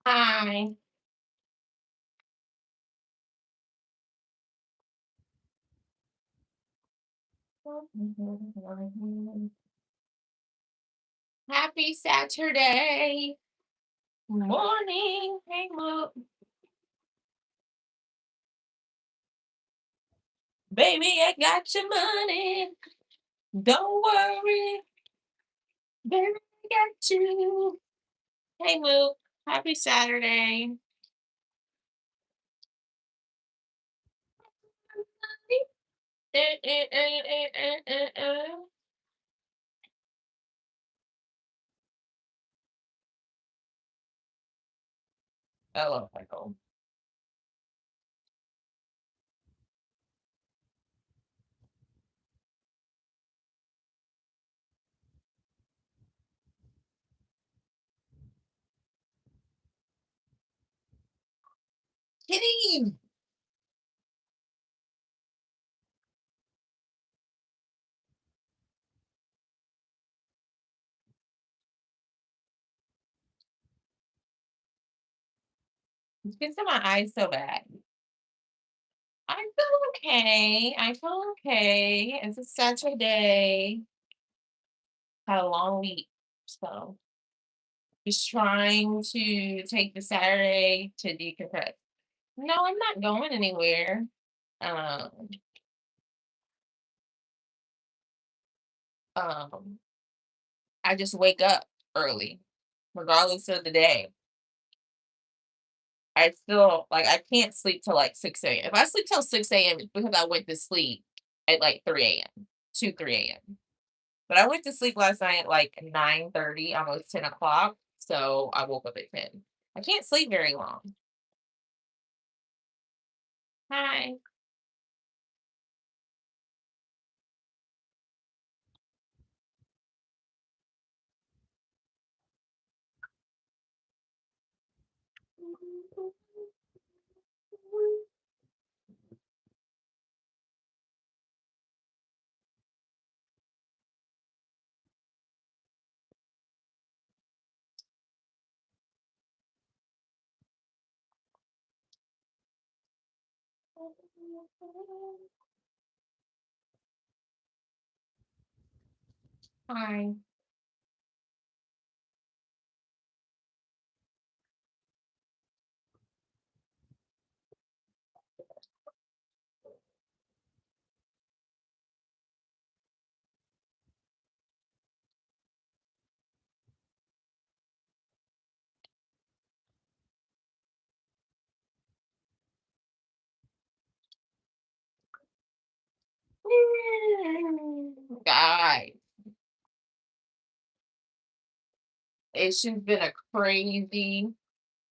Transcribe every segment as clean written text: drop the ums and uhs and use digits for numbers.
Hi. Happy Saturday morning. Hey, look, baby, I got your money. Don't worry, baby, I got you. Hey, Luke. Happy Saturday. I love Michael. Kitty. It's gets in my eyes so bad. I feel okay. I feel okay. It's a Saturday. Had a long week. So just trying to take the Saturday to decompress. No, I'm not going anywhere. Um, um, I just wake up early, regardless of the day. I still like I can't sleep till like 6 a.m. If I sleep till 6 a.m., it's because I went to sleep at like 3 a.m., 2, 3 a.m. But I went to sleep last night at like 9:30, almost 10 o'clock. So I woke up at 10. I can't sleep very long. Hi. Hi. Guys, it's just been a crazy.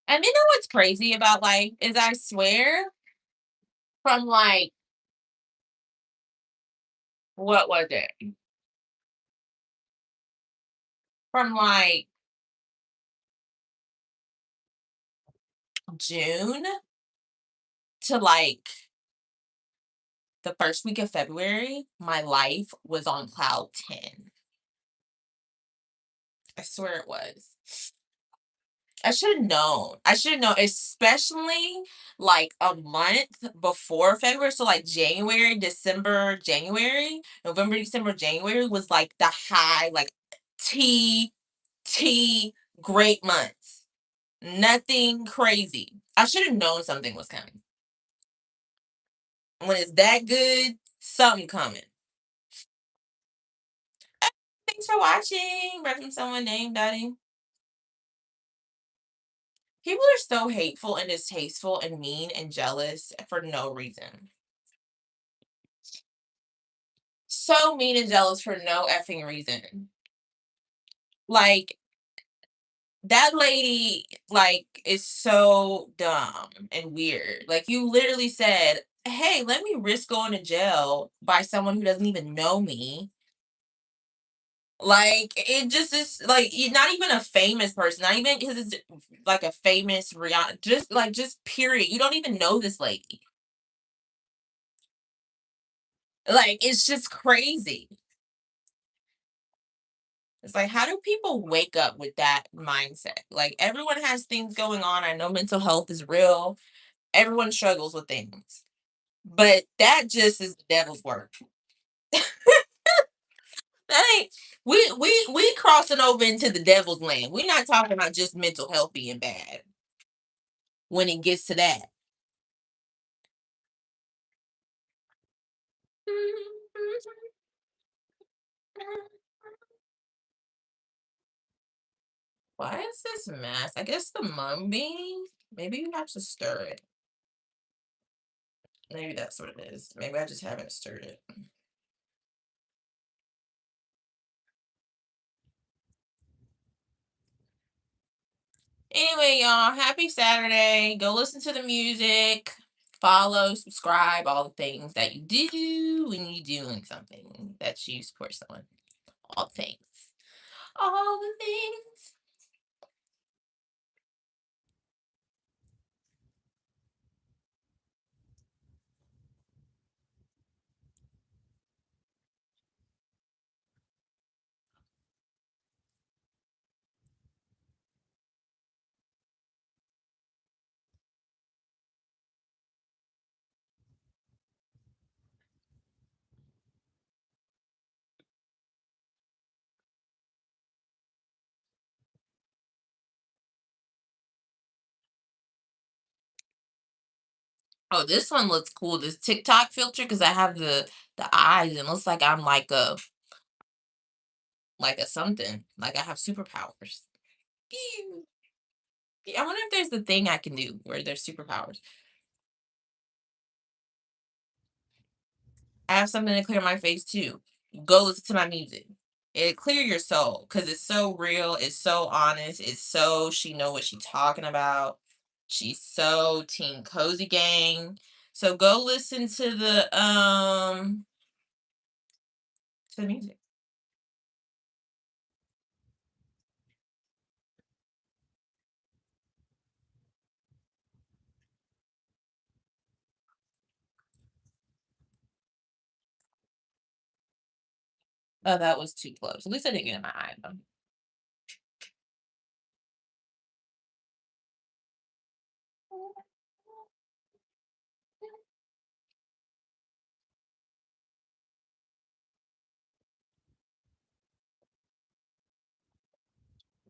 And you know what's crazy about life is I swear from like what was it? From like June to like the first week of February, my life was on cloud 10. I swear it was. I should have known. I should have known, especially like a month before February. So like January, December, January, November, December, January was like the high, like T T great months. Nothing crazy. I should have known something was coming. When it's that good, something coming. Thanks for watching. Reference someone named Daddy. People are so hateful and distasteful and mean and jealous for no reason. So mean and jealous for no effing reason. Like, that lady, like, is so dumb and weird. Like, you literally said, "Hey, let me risk going to jail by someone who doesn't even know me." Like, it just is like, you're not even a famous person, not even because it's like a famous Rihanna, just like, just period. You don't even know this lady. Like, it's just crazy. It's like, how do people wake up with that mindset? Like, everyone has things going on. I know mental health is real. Everyone struggles with things. But that just is the devil's work. That ain't we crossing over into the devil's land. We're not talking about just mental health being bad when it gets to that. Why is this mess? I guess the mung bean. Maybe you have to stir it. Maybe that's what it is. Maybe I just haven't stirred it. Anyway, y'all, happy Saturday. Go listen to the music, follow, subscribe, all the things that you do when you're doing something that you support someone. All the things. All the things. Oh, this one looks cool. This TikTok filter because I have the eyes and looks like I'm like a something. Like I have superpowers. Ew. Yeah, I wonder if there's the thing I can do where there's superpowers. I have something to clear my face too. Go listen to my music. It clear your soul because it's so real. It's so honest. It's so she know what she talking about. She's so team cozy gang. So go listen to the music. Oh, that was too close. At least I didn't get in my eye though.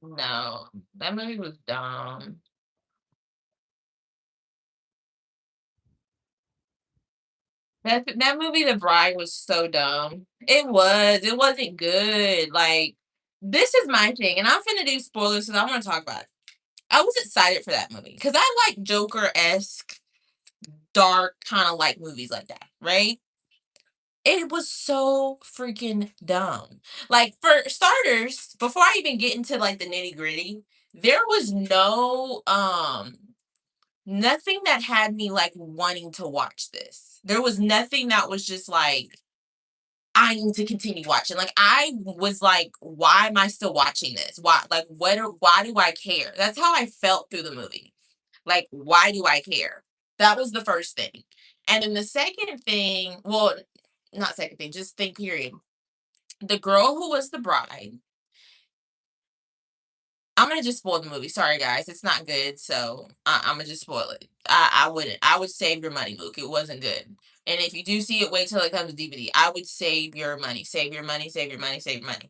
No, that movie was dumb. That movie, The Bride, was so dumb. It was. It wasn't good. Like, this is my thing, and I'm finna do spoilers because I want to talk about it. I was excited for that movie because I like Joker esque, dark kind of like movies like that, right? It was so freaking dumb. Like, for starters, before I even get into like the nitty gritty, there was nothing that had me like wanting to watch this. There was nothing that was just like I need to continue watching. Like I was like, why am I still watching this? Why like why do I care? That's how I felt through the movie. Like, why do I care? That was the first thing. And then the second thing, well, not second thing, just thing period. The girl who was the bride, I'm gonna just spoil the movie. Sorry, guys, it's not good, so I'm gonna just spoil it. I wouldn't. I would save your money, Luke. It wasn't good. And if you do see it, wait till it comes to DVD. I would save your money. Save your money. Save your money. Save your money.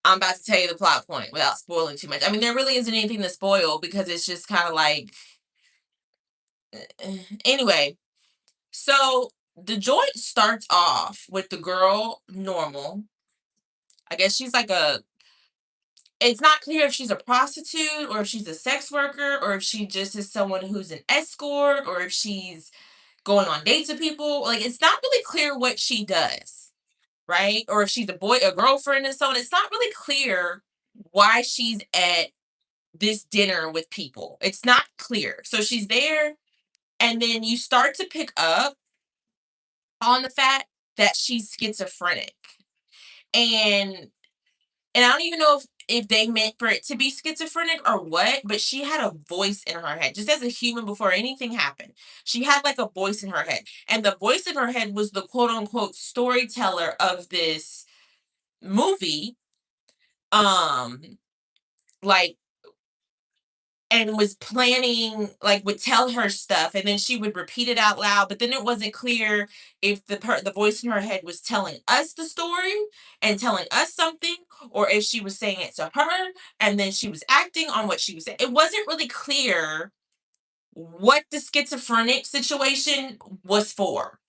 I'm about to tell you the plot point without spoiling too much. I mean, there really isn't anything to spoil because it's just kind of like. Anyway, so the joint starts off with the girl normal. I guess she's like a It's not clear if she's a prostitute or if she's a sex worker or if she just is someone who's an escort or if she's going on dates with people. Like, it's not really clear what she does, right? Or if she's a girlfriend and so on. It's not really clear why she's at this dinner with people. It's not clear. So she's there, and then you start to pick up on the fact that she's schizophrenic. And I don't even know if they meant for it to be schizophrenic or what, but she had a voice in her head. Just as a human before anything happened. She had like a voice in her head. And the voice in her head was the quote unquote storyteller of this movie. Um, like, and was planning, like, would tell her stuff, and then she would repeat it out loud, but then it wasn't clear if the voice in her head was telling us the story and telling us something, or if she was saying it to her and then she was acting on what she was saying. It wasn't really clear what the schizophrenic situation was for.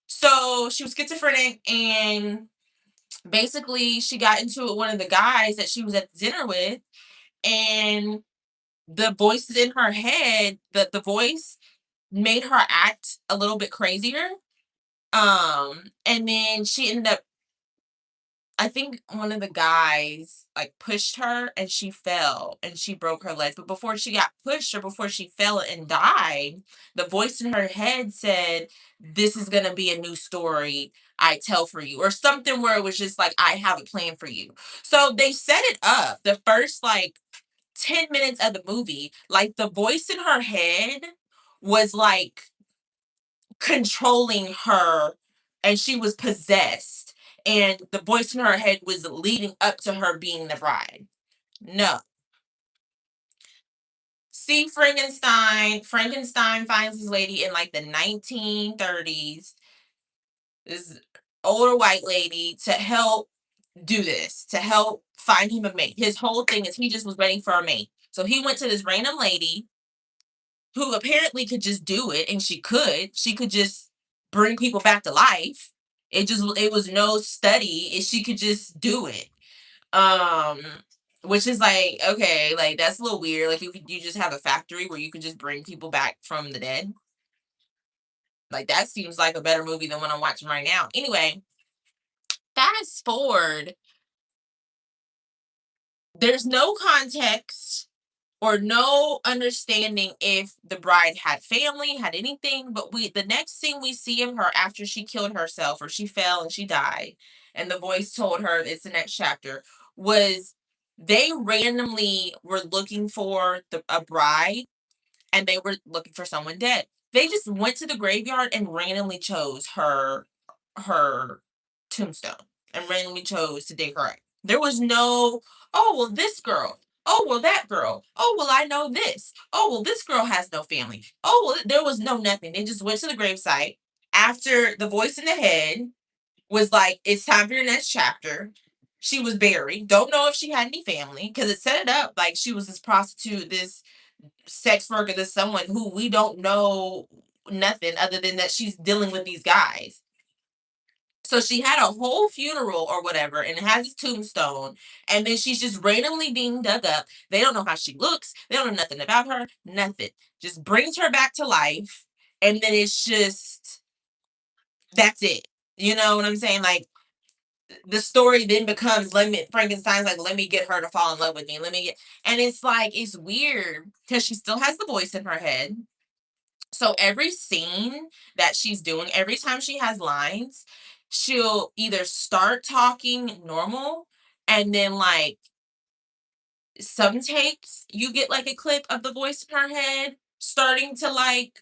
So she was schizophrenic, and basically she got into it with one of the guys that she was at dinner with, and the voices in her head, the voice made her act a little bit crazier. And then she ended up, I think one of the guys like pushed her and she fell and she broke her legs. But before she got pushed or before she fell and died, the voice in her head said, "This is gonna be a new story I tell for you," or something where it was just like, "I have a plan for you." So they set it up the first like 10 minutes of the movie, like the voice in her head was like controlling her, and she was possessed. And the voice in her head was leading up to her being the bride. No. See Frankenstein. Frankenstein finds this lady in like the 1930s, this older white lady, to help do this, to help find him a mate. His whole thing is he just was waiting for a mate. So he went to this random lady who apparently could just do it, and she could just bring people back to life. It was no study, and she could just do it. um which is like, okay, like that's a little weird. Like, you just have a factory where you can just bring people back from the dead. Like, that seems like a better movie than what I'm watching right now. Anyway, fast forward, there's no context or no understanding if the bride had family, had anything. But the next thing we see of her after she killed herself or she fell and she died, and the voice told her it's the next chapter, was they randomly were looking for a bride, and they were looking for someone dead. They just went to the graveyard and randomly chose her tombstone and randomly chose to dig her up. There was no, "Oh, well, this girl. Oh, well, that girl. Oh, well, I know this. Oh, well, this girl has no family." Oh, well, there was no nothing. They just went to the gravesite after the voice in the head was like, "It's time for your next chapter." She was buried. Don't know if she had any family because it set it up like she was this prostitute, this sex worker, this someone who we don't know nothing other than that she's dealing with these guys. So she had a whole funeral or whatever, and it has a tombstone, and then she's just randomly being dug up. They don't know how she looks. They don't know nothing about her. Nothing. Just brings her back to life, and then it's just that's it. You know what I'm saying? Like, the story then becomes, let me Frankenstein's like, let me get her to fall in love with me. Let me get, and it's like it's weird because she still has the voice in her head. So every scene that she's doing, every time she has lines, she'll either start talking normal, and then like some takes, you get like a clip of the voice in her head starting to like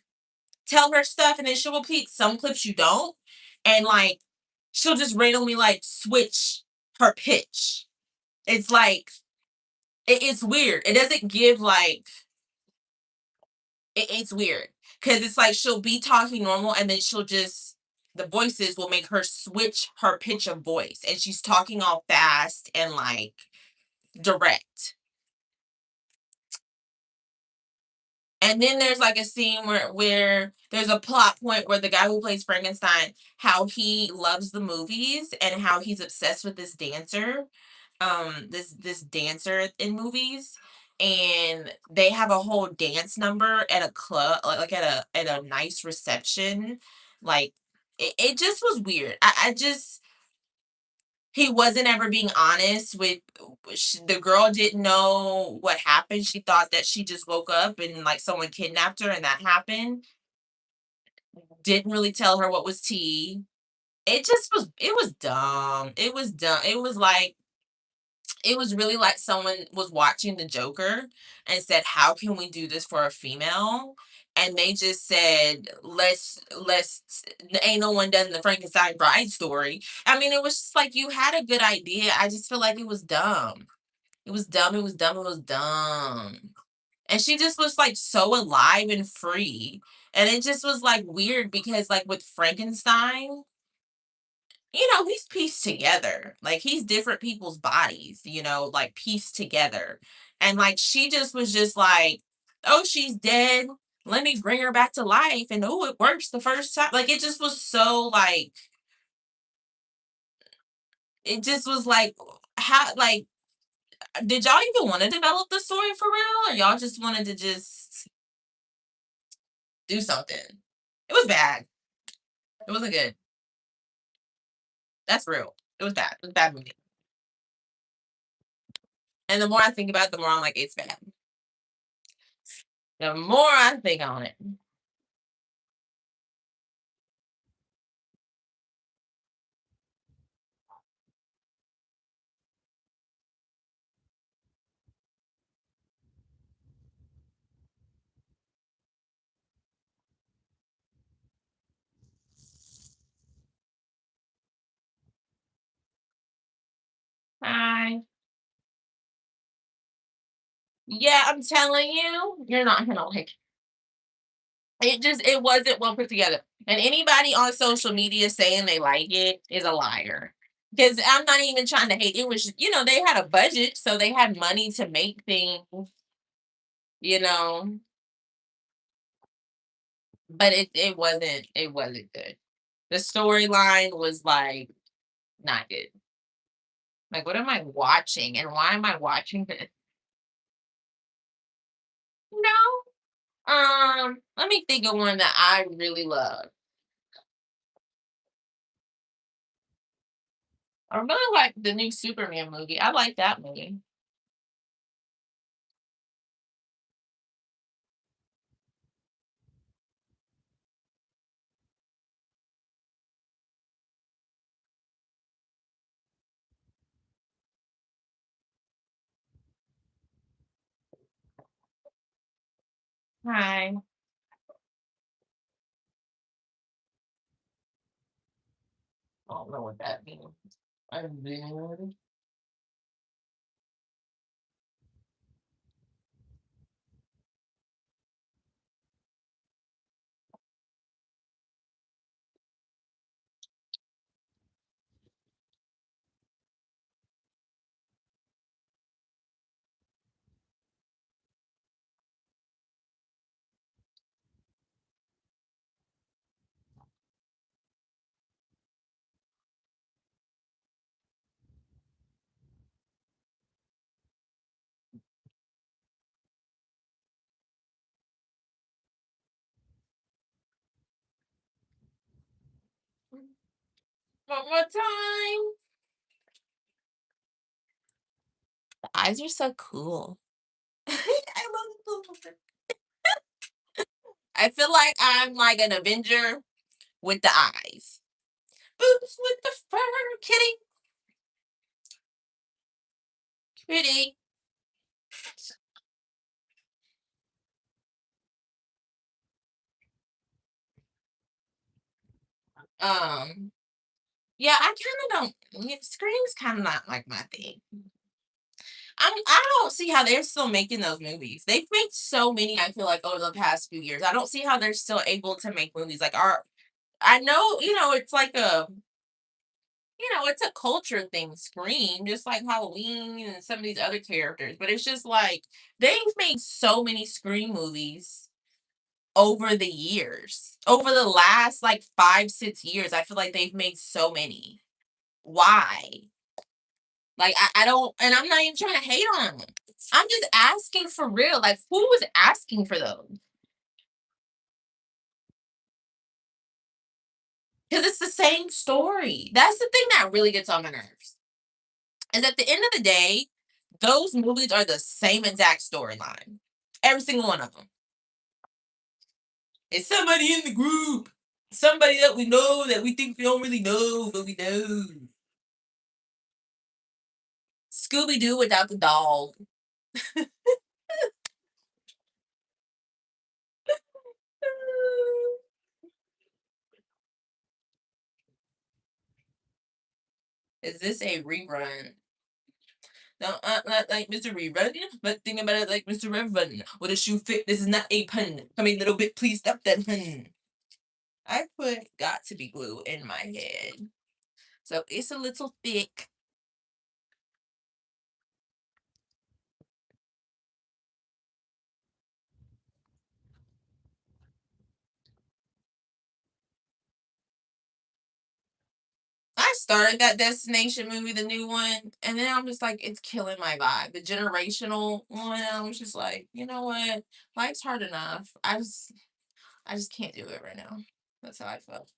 tell her stuff, and then she'll repeat some clips you don't. And like she'll just randomly like switch her pitch. It's like it's weird. It doesn't give like it's weird because it's like she'll be talking normal, and then she'll just the voices will make her switch her pitch of voice, and she's talking all fast and like direct. And then there's like a scene where there's a plot point where the guy who plays Frankenstein, how he loves the movies and how he's obsessed with this dancer. this dancer in movies, and they have a whole dance number at a club, like at a nice reception. Like it just was weird. I just he wasn't ever being honest with the girl. Didn't know what happened. She thought that she just woke up and like someone kidnapped her and that happened. Didn't really tell her what was tea. It was dumb. It was dumb. It was really like someone was watching the Joker and said, "How can we do this for a female?" And they just said, let's ain't no one done the Frankenstein bride story. I mean, it was just like you had a good idea. I just feel like it was dumb. It was dumb. It was dumb. It was dumb. And she just was like so alive and free. And it just was like weird because like with Frankenstein, he's pieced together. Like he's different people's bodies, like pieced together. And like she just was just like, oh, she's dead. Let me bring her back to life. And oh, it works the first time. Like it just was so like, it just was like, how, like, did y'all even want to develop the story for real? Or y'all just wanted to just do something? It was bad. It wasn't good. That's real. It was bad. It was a bad movie. And the more I think about it, the more I'm like, it's bad. The more I think on it. Hi. Yeah, I'm telling you, you're not gonna like it wasn't well put together. And anybody on social media saying they like it is a liar. Because I'm not even trying to hate. It was, they had a budget, so they had money to make things, you know, but it wasn't good. The storyline was like not good. Like, what am I watching and why am I watching this? No. Let me think of one that I really love. I really like the new Superman movie. I like that movie. Hi. I don't know what that means. I'm good. One more time. The eyes are so cool. I love the I feel like I'm like an Avenger with the eyes. Boots with the fur, kitty, kitty. Um, yeah, I kind of don't. Scream's kind of not like my thing. I don't see how they're still making those movies. They've made so many. I feel like over the past few years, I don't see how they're still able to make movies like our. I know, it's like it's a culture thing. Scream, just like Halloween and some of these other characters, but it's just like they've made so many Scream movies over the years. Over the last like 5, 6 years, I feel like they've made so many. Why? Like I don't, and I'm not even trying to hate on them. I'm just asking for real. Like who was asking for those? Because it's the same story. That's the thing that really gets on my nerves. Is at the end of the day, those movies are the same exact storyline. Every single one of them. It's somebody in the group. Somebody that we know that we think we don't really know, but we know. Scooby Doo without the dog. Is this a rerun? No, not like Mr. Rerun, but think about it like Mr. Rerun. Would a shoe fit? This is not a pun. Come a little bit, please stop that pun. I put got to be glue in my head. So it's a little thick. I started that destination movie, the new one, and then I'm just like, it's killing my vibe. The generational one, I was just like, you know what? Life's hard enough. I just can't do it right now. That's how I felt.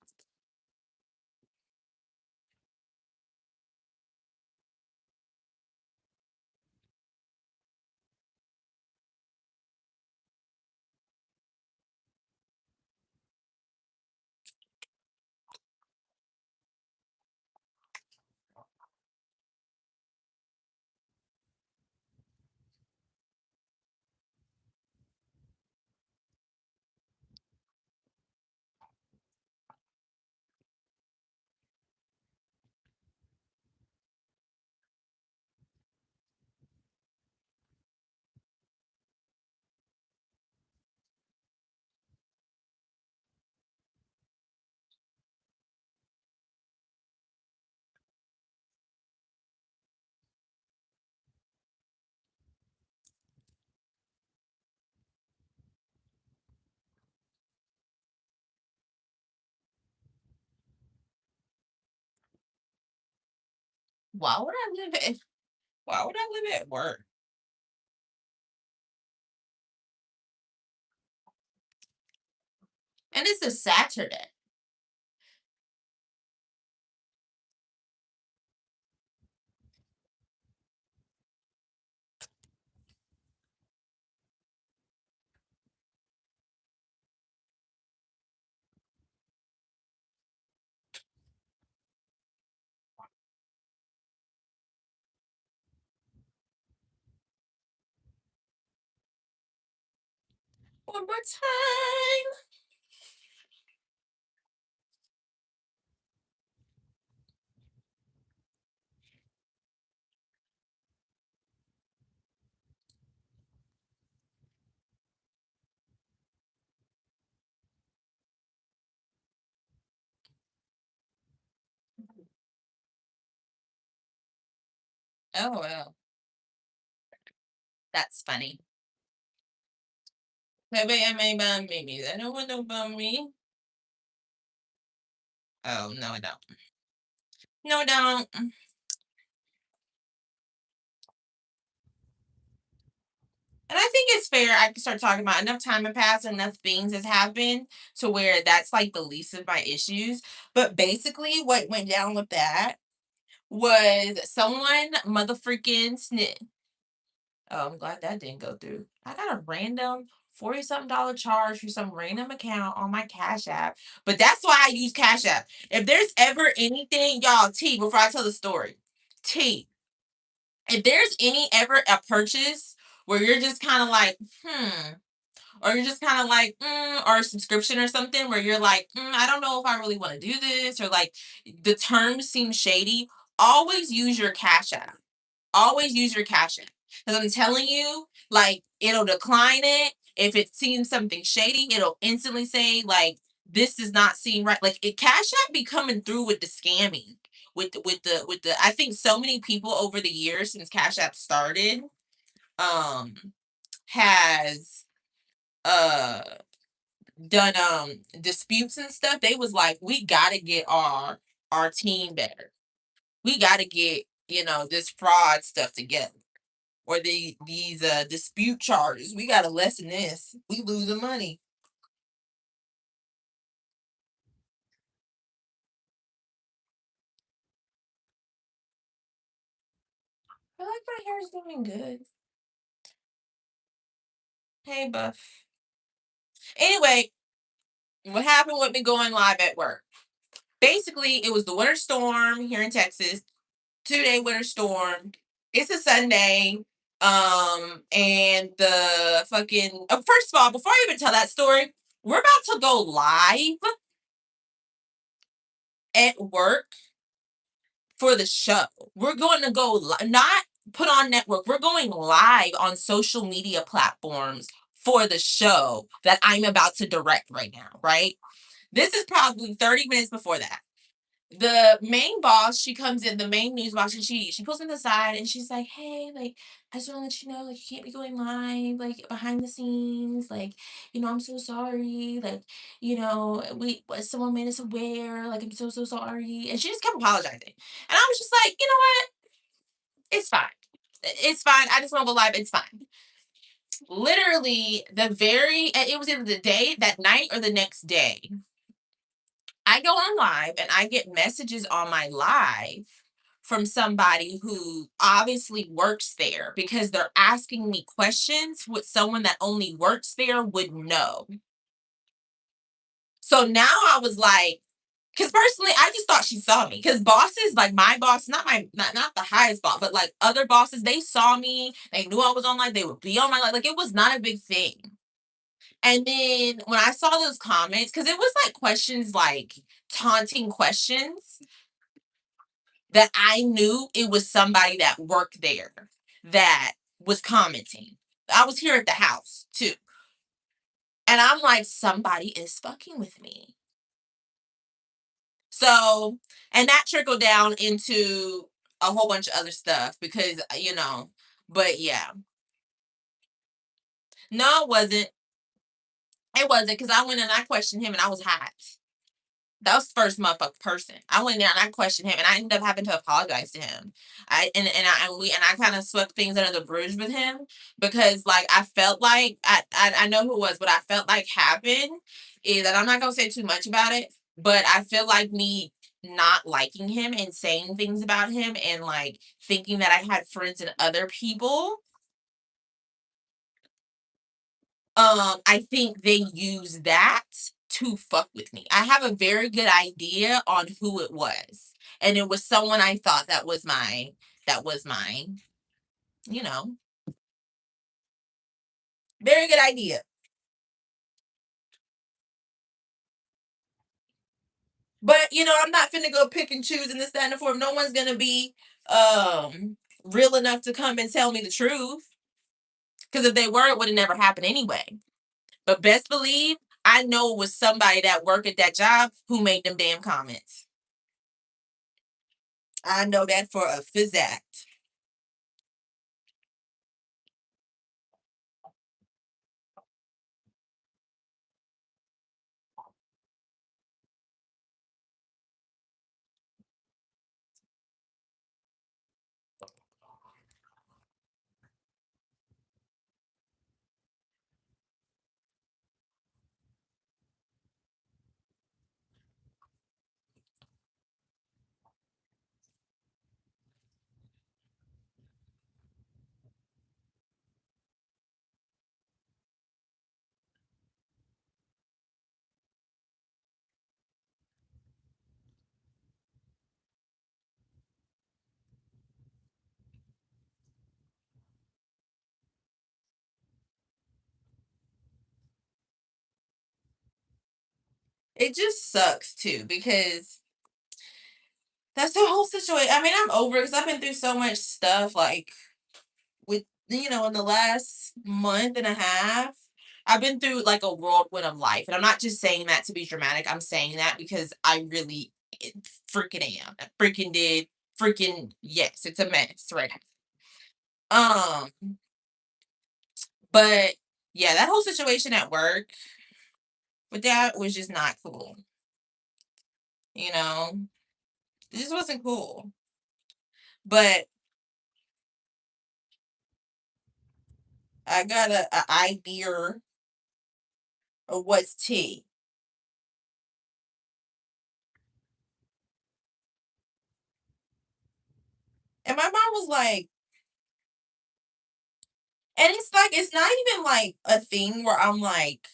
Why would I live at why would I live at work? And it's a Saturday. One more time. Oh well. That's funny. Maybe I may bum me. I don't want no bum me. Oh no, I don't. No, I don't. And I think it's fair. I can start talking about enough time had passed, enough things has happened to where that's like the least of my issues. But basically, what went down with that was someone motherfucking snit. Oh, I'm glad that didn't go through. I got a random 40 something dollar charge for some random account on my Cash App. But that's why I use Cash App. If there's ever anything, y'all, T, before I tell the story, T, if there's any ever a purchase where you're just kind of like, or you're just kind of like, or a subscription or something where you're like, I don't know if I really want to do this, or like the terms seem shady, always use your Cash App. Always use your Cash App. Because I'm telling you, like, it'll decline it. If it seems something shady, it'll instantly say, like, this does not seem right. Like, it Cash App be coming through with the scamming. With the I think so many people over the years since Cash App started, um, has uh done disputes and stuff. They was like, we gotta get our team better. We gotta get this fraud stuff together. Or these dispute charges. We gotta lessen this. We losing money. I like my hair's doing good. Hey, Buff. Anyway, what happened with me going live at work? Basically, it was the winter storm here in Texas. 2-day winter storm. It's a Sunday. And the fucking first of all, before I even tell that story, we're about to go live at work for the show. We're going to go not put on network. We're going live on social media platforms for the show that I'm about to direct right now, right? This is probably 30 minutes before that. The main boss, she comes in, the main news boss, and she pulls me to the side and she's like, "Hey, like, I just want to let you know, like, you can't be going live, like, behind the scenes, like, I'm so sorry, like, we someone made us aware, like, I'm so sorry," and she just kept apologizing, and I was just like, you know what, it's fine, it's fine, I just want to go live, it's fine. Literally, it was either the day that night or the next day. I go on live and I get messages on my live from somebody who obviously works there because they're asking me questions what someone that only works there would know. So now I was like, because personally, I just thought she saw me. Because bosses, like my boss, not the highest boss, but like other bosses, they saw me. They knew I was on live. They would be on my live. Like it was not a big thing. And then when I saw those comments, because it was like questions like taunting questions, that I knew it was somebody that worked there that was commenting. I was here at the house too. And I'm like, somebody is fucking with me. So, and that trickled down into a whole bunch of other stuff because, but yeah. No, it wasn't. It wasn't because I went and I questioned him and I was hot. That was the first motherfucking person. I went there and I questioned him, and I ended up having to apologize to him. I kind of swept things under the bridge with him because like I felt like I know who it was, but I felt like happened is that I'm not gonna say too much about it, but I feel like me not liking him and saying things about him and like thinking that I had friends and other people, I think they use that to fuck with me. I have a very good idea on who it was. And it was someone I thought that was my, you know, very good idea. But I'm not finna go pick and choose in this, that, and the form. No one's gonna be real enough to come and tell me the truth. Because if they were, it would have never happened anyway. But best believe I know it was somebody that worked at that job who made them damn comments. I know that for a fact. It just sucks too because that's the whole situation. I mean, I'm over it because I've been through so much stuff. Like with in the last month and a half, I've been through like a whirlwind of life, and I'm not just saying that to be dramatic. I'm saying that because I really freaking am. I freaking did. Freaking yes, it's a mess right now. But yeah, that whole situation at work with that was just not cool. You know, it just wasn't cool. But I got a idea of what's tea. And my mom was like, and it's like, it's not even like a thing where I'm like,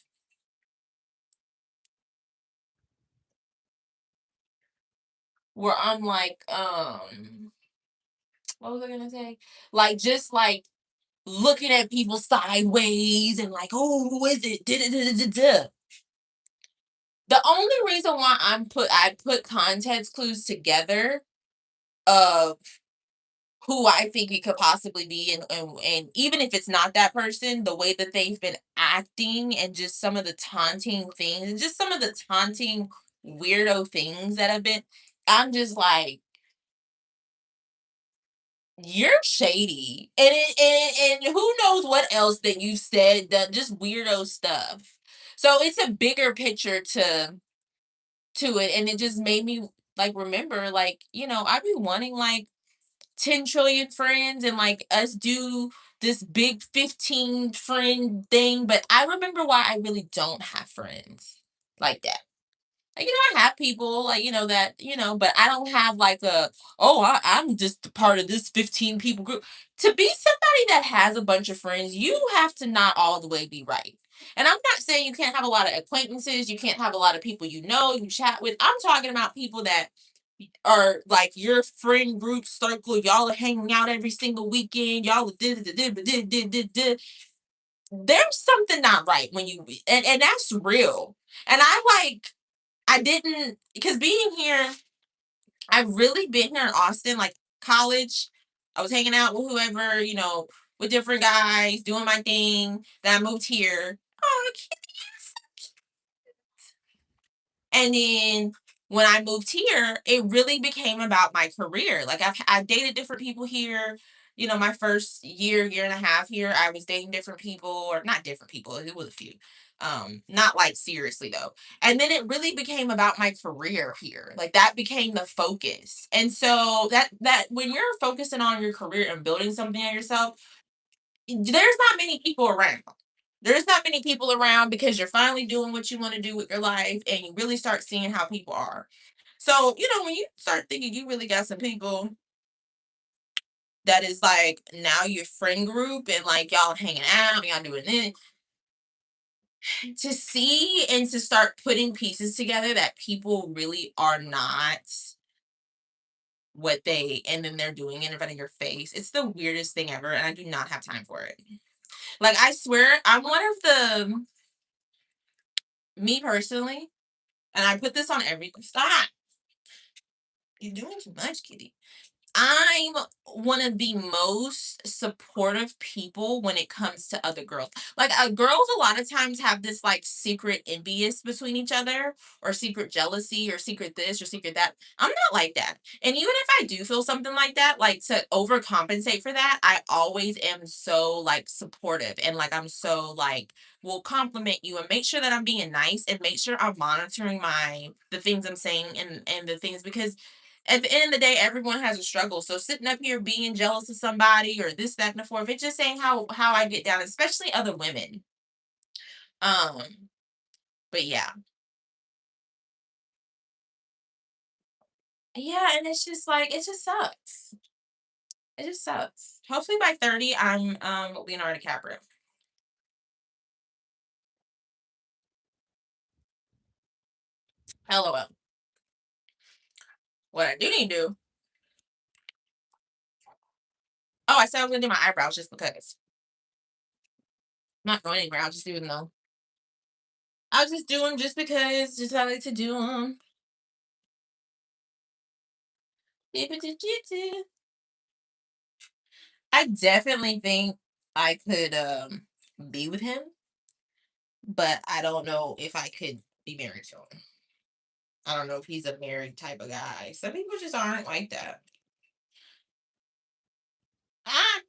what was I gonna say? Like, just like looking at people sideways and like, oh, who is it? Da-da-da-da-da-da. The only reason why I put context clues together of who I think it could possibly be, and even if it's not that person, the way that they've been acting and just some of the taunting things and just some of the taunting weirdo things that have been, I'm just like, you're shady. And who knows what else that you said, that just weirdo stuff. So it's a bigger picture to it, and it just made me like remember, like, I'd be wanting like 10 trillion friends and like us do this big 15 friend thing, but I remember why I really don't have friends like that. Like, I have people like, that, but I don't have like oh, I'm just a part of this 15 people group. To be somebody that has a bunch of friends, you have to not all the way be right. And I'm not saying you can't have a lot of acquaintances, you can't have a lot of people you chat with. I'm talking about people that are like your friend group circle. Y'all are hanging out every single weekend. Y'all are there's something not right when and that's real. And I didn't, because being here, I've really been here in Austin, like college. I was hanging out with whoever, with different guys, doing my thing. Then I moved here. Oh, and then when I moved here, it really became about my career. Like I dated different people here. My first year and a half here, I was dating different people, or not different people. It was a few. Not like seriously though. And then it really became about my career here. Like that became the focus. And so that when you're focusing on your career and building something on yourself, there's not many people around. There's not many people around because you're finally doing what you want to do with your life and you really start seeing how people are. So, when you start thinking you really got some people that is like now your friend group and like y'all hanging out, y'all doing it, to see and to start putting pieces together that people really are not what they, and then they're doing it in front of your face. It's the weirdest thing ever, and I do not have time for it. Like, I swear, I'm one of me personally, and I put this on everything. Stop. You're doing too much, kitty. I'm one of the most supportive people when it comes to other girls. Like, girls a lot of times have this like secret envious between each other, or secret jealousy, or secret this, or secret that. I'm not like that. And even if I do feel something like that, like to overcompensate for that, I always am so like supportive, and like I'm so like will compliment you and make sure that I'm being nice and make sure I'm monitoring the things I'm saying, and the things, because at the end of the day, everyone has a struggle. So sitting up here being jealous of somebody or this, that, and the fourth, it just ain't how I get down, especially other women. Um, but yeah. Yeah, and it's just like it just sucks. It just sucks. Hopefully by 30 I'm Leonardo DiCaprio. LOL. What I do need to do. Oh, I said I was gonna do my eyebrows just because. I'm not going anywhere. I'll just do them though. I'll just do them just because. Just I like to do them. I definitely think I could be with him, but I don't know if I could be married to him. I don't know if he's a married type of guy. Some people just aren't like that. Ah,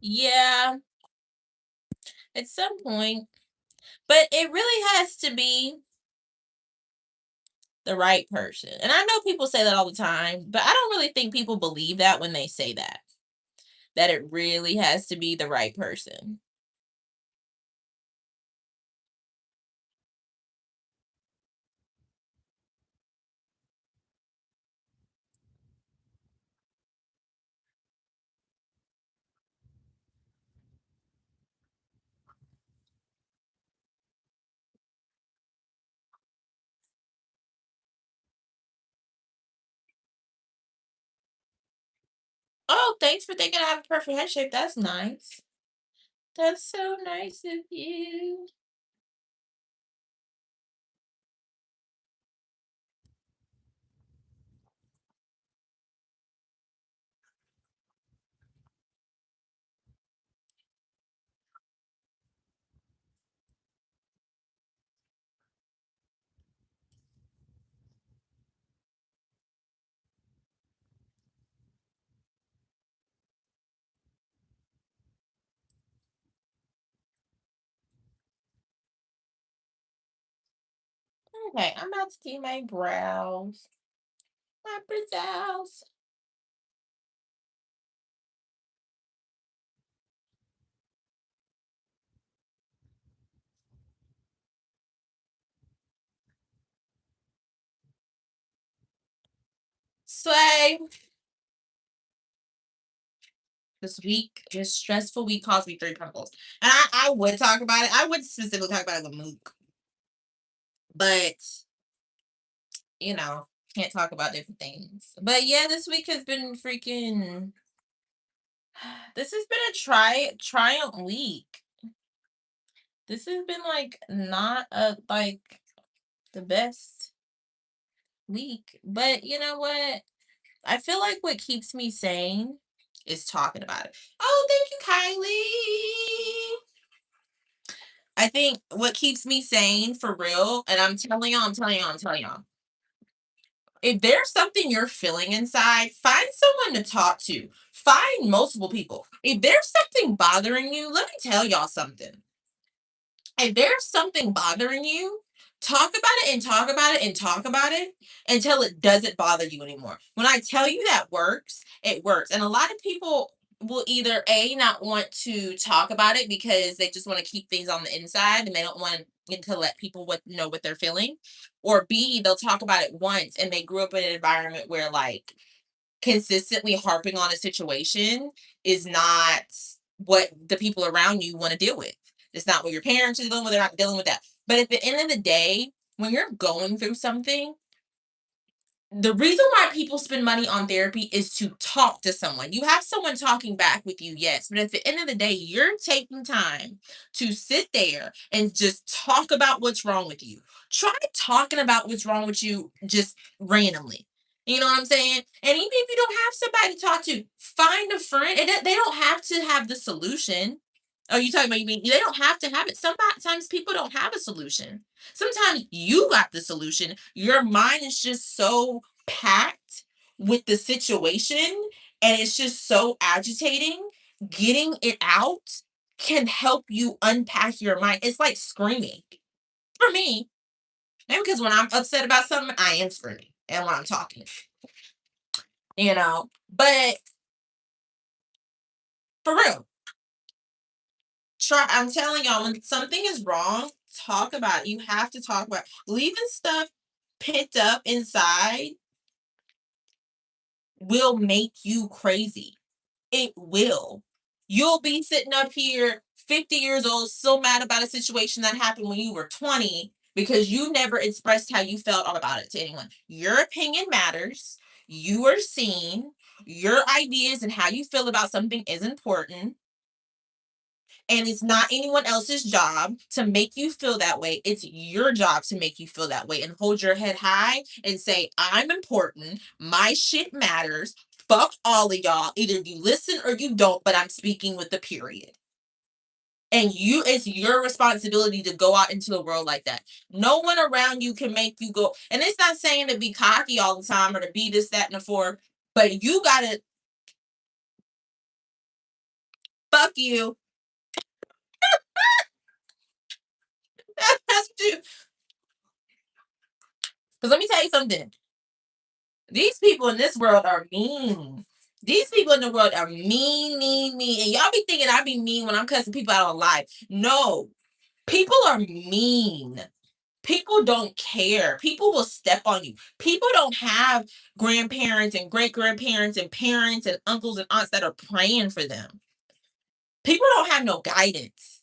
Yeah, at some point. But it really has to be the right person. And I know people say that all the time, but I don't really think people believe that when they say that. That it really has to be the right person. Oh, thanks for thinking I have a perfect head shape. That's nice. That's so nice of you. Okay, I'm about to do my brows. My brows. Slay. This week, this stressful week caused me three pimples. And I would talk about it. I would specifically talk about it with Mook. But, you know, can't talk about different things. But yeah, this week has been freaking this has been a triumph week. This has been like not a like the best week. But you know what? I feel like what keeps me sane is talking about it. Oh, thank you, Kylie. I think what keeps me sane for real, and I'm telling y'all, if there's something you're feeling inside, find someone to talk to. Find multiple people. If there's something bothering you, let me tell y'all something. If there's something bothering you, talk about it and talk about it and talk about it until it doesn't bother you anymore. When I tell you that works, it works. And a lot of people will either A, not want to talk about it because they just want to keep things on the inside and they don't want to let people know what they're feeling. Or B, they'll talk about it once and they grew up in an environment where like consistently harping on a situation is not what the people around you want to deal with. It's not what your parents are dealing with. They're not dealing with that. But at the end of the day, when you're going through something, the reason why people spend money on therapy is to talk to someone. You have someone talking back with you, yes, but at the end of the day, you're taking time to sit there and just talk about what's wrong with you. Try talking about what's wrong with you just randomly. You know what I'm saying? And even if you don't have somebody to talk to, find a friend. And they don't have to have the solution. Oh, you talking about you mean they don't have to have it. Sometimes people don't have a solution. Sometimes you got the solution. Your mind is just so packed with the situation and it's just so agitating. Getting it out can help you unpack your mind. It's like screaming for me. And because when I'm upset about something, I am screaming. And when I'm talking, you know, but for real, try. I'm telling y'all, when something is wrong, talk about it. You have to talk about it. Leaving stuff pent up inside will make you crazy. It will. You'll be sitting up here 50 years old, so mad about a situation that happened when you were 20 because you never expressed how you felt about it to anyone. Your opinion matters. You are seen. Your ideas and how you feel about something is important. And it's not anyone else's job to make you feel that way. It's your job to make you feel that way and hold your head high and say, I'm important. My shit matters. Fuck all of y'all. Either you listen or you don't, but I'm speaking with the period. And it's your responsibility to go out into the world like that. No one around you can make you go. And it's not saying to be cocky all the time or to be this, that, and the fourth, but you gotta Fuck you. That's what you. Because let me tell you something. These people in this world are mean. These people in the world are mean, mean, mean. And y'all be thinking I be mean when I'm cussing people out on live. No, people are mean. People don't care. People will step on you. People don't have grandparents and great grandparents and parents and uncles and aunts that are praying for them. People don't have no guidance.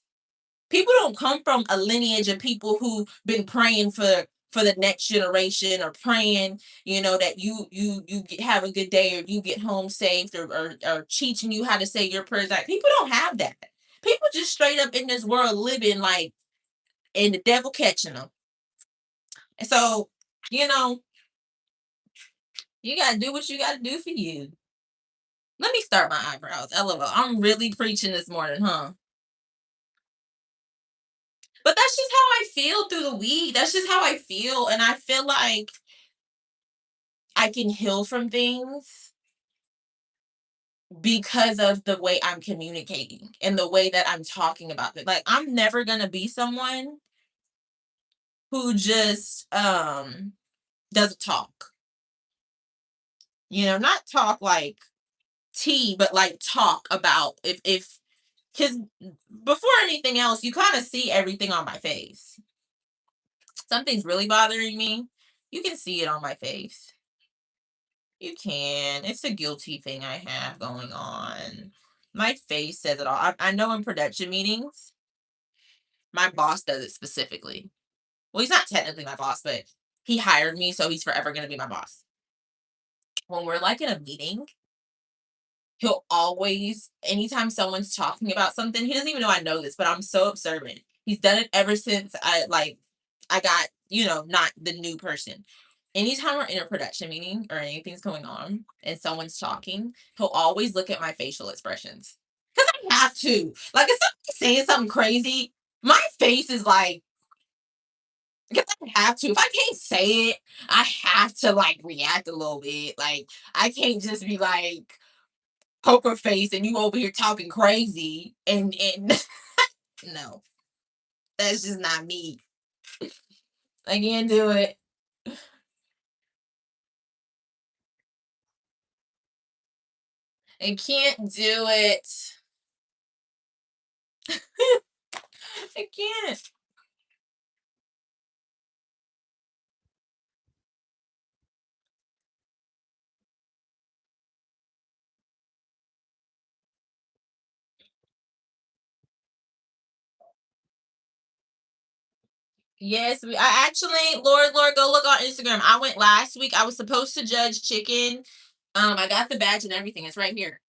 People don't come from a lineage of people who've been praying for the next generation or praying, that have a good day or you get home safe or teaching you how to say your prayers. Like people don't have that. People just straight up in this world living like and the devil catching them. And so, you know, you gotta do what you gotta do for you. Let me start my eyebrows. LOL. I'm really preaching this morning, huh? But that's just how I feel through the week. That's just how I feel. And I feel like I can heal from things because of the way I'm communicating and the way that I'm talking about it. Like I'm never gonna be someone who just doesn't talk. Not talk like tea, but like talk about if because before anything else, you kind of see everything on my face. Something's really bothering me. You can see it on my face. You can. It's a guilty thing I have going on. My face says it all. I know in production meetings, my boss does it specifically. Well, he's not technically my boss, but he hired me, so he's forever going to be my boss. When we're like in a meeting, he'll always, anytime someone's talking about something, he doesn't even know I know this, but I'm so observant. He's done it ever since I got, not the new person. Anytime we're in a production meeting or anything's going on and someone's talking, he'll always look at my facial expressions. Because I have to. Like, if somebody's saying something crazy, my face is like, because I have to. If I can't say it, I have to like react a little bit. Like, I can't just be like poker face and you over here talking crazy and no, that's just not me. I can't do it. I can't do it. I can't. Yes, I actually, Lord, go look on Instagram. I went last week. I was supposed to judge chicken. I got the badge and everything. It's right here.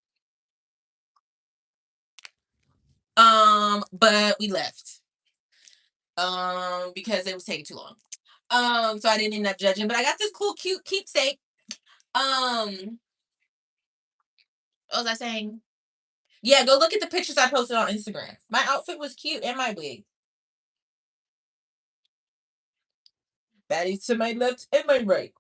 But we left. Because it was taking too long. So I didn't end up judging, but I got this cool, cute keepsake. What was I saying? Yeah, go look at the pictures I posted on Instagram. My outfit was cute and my wig. Baddies to my left and my right.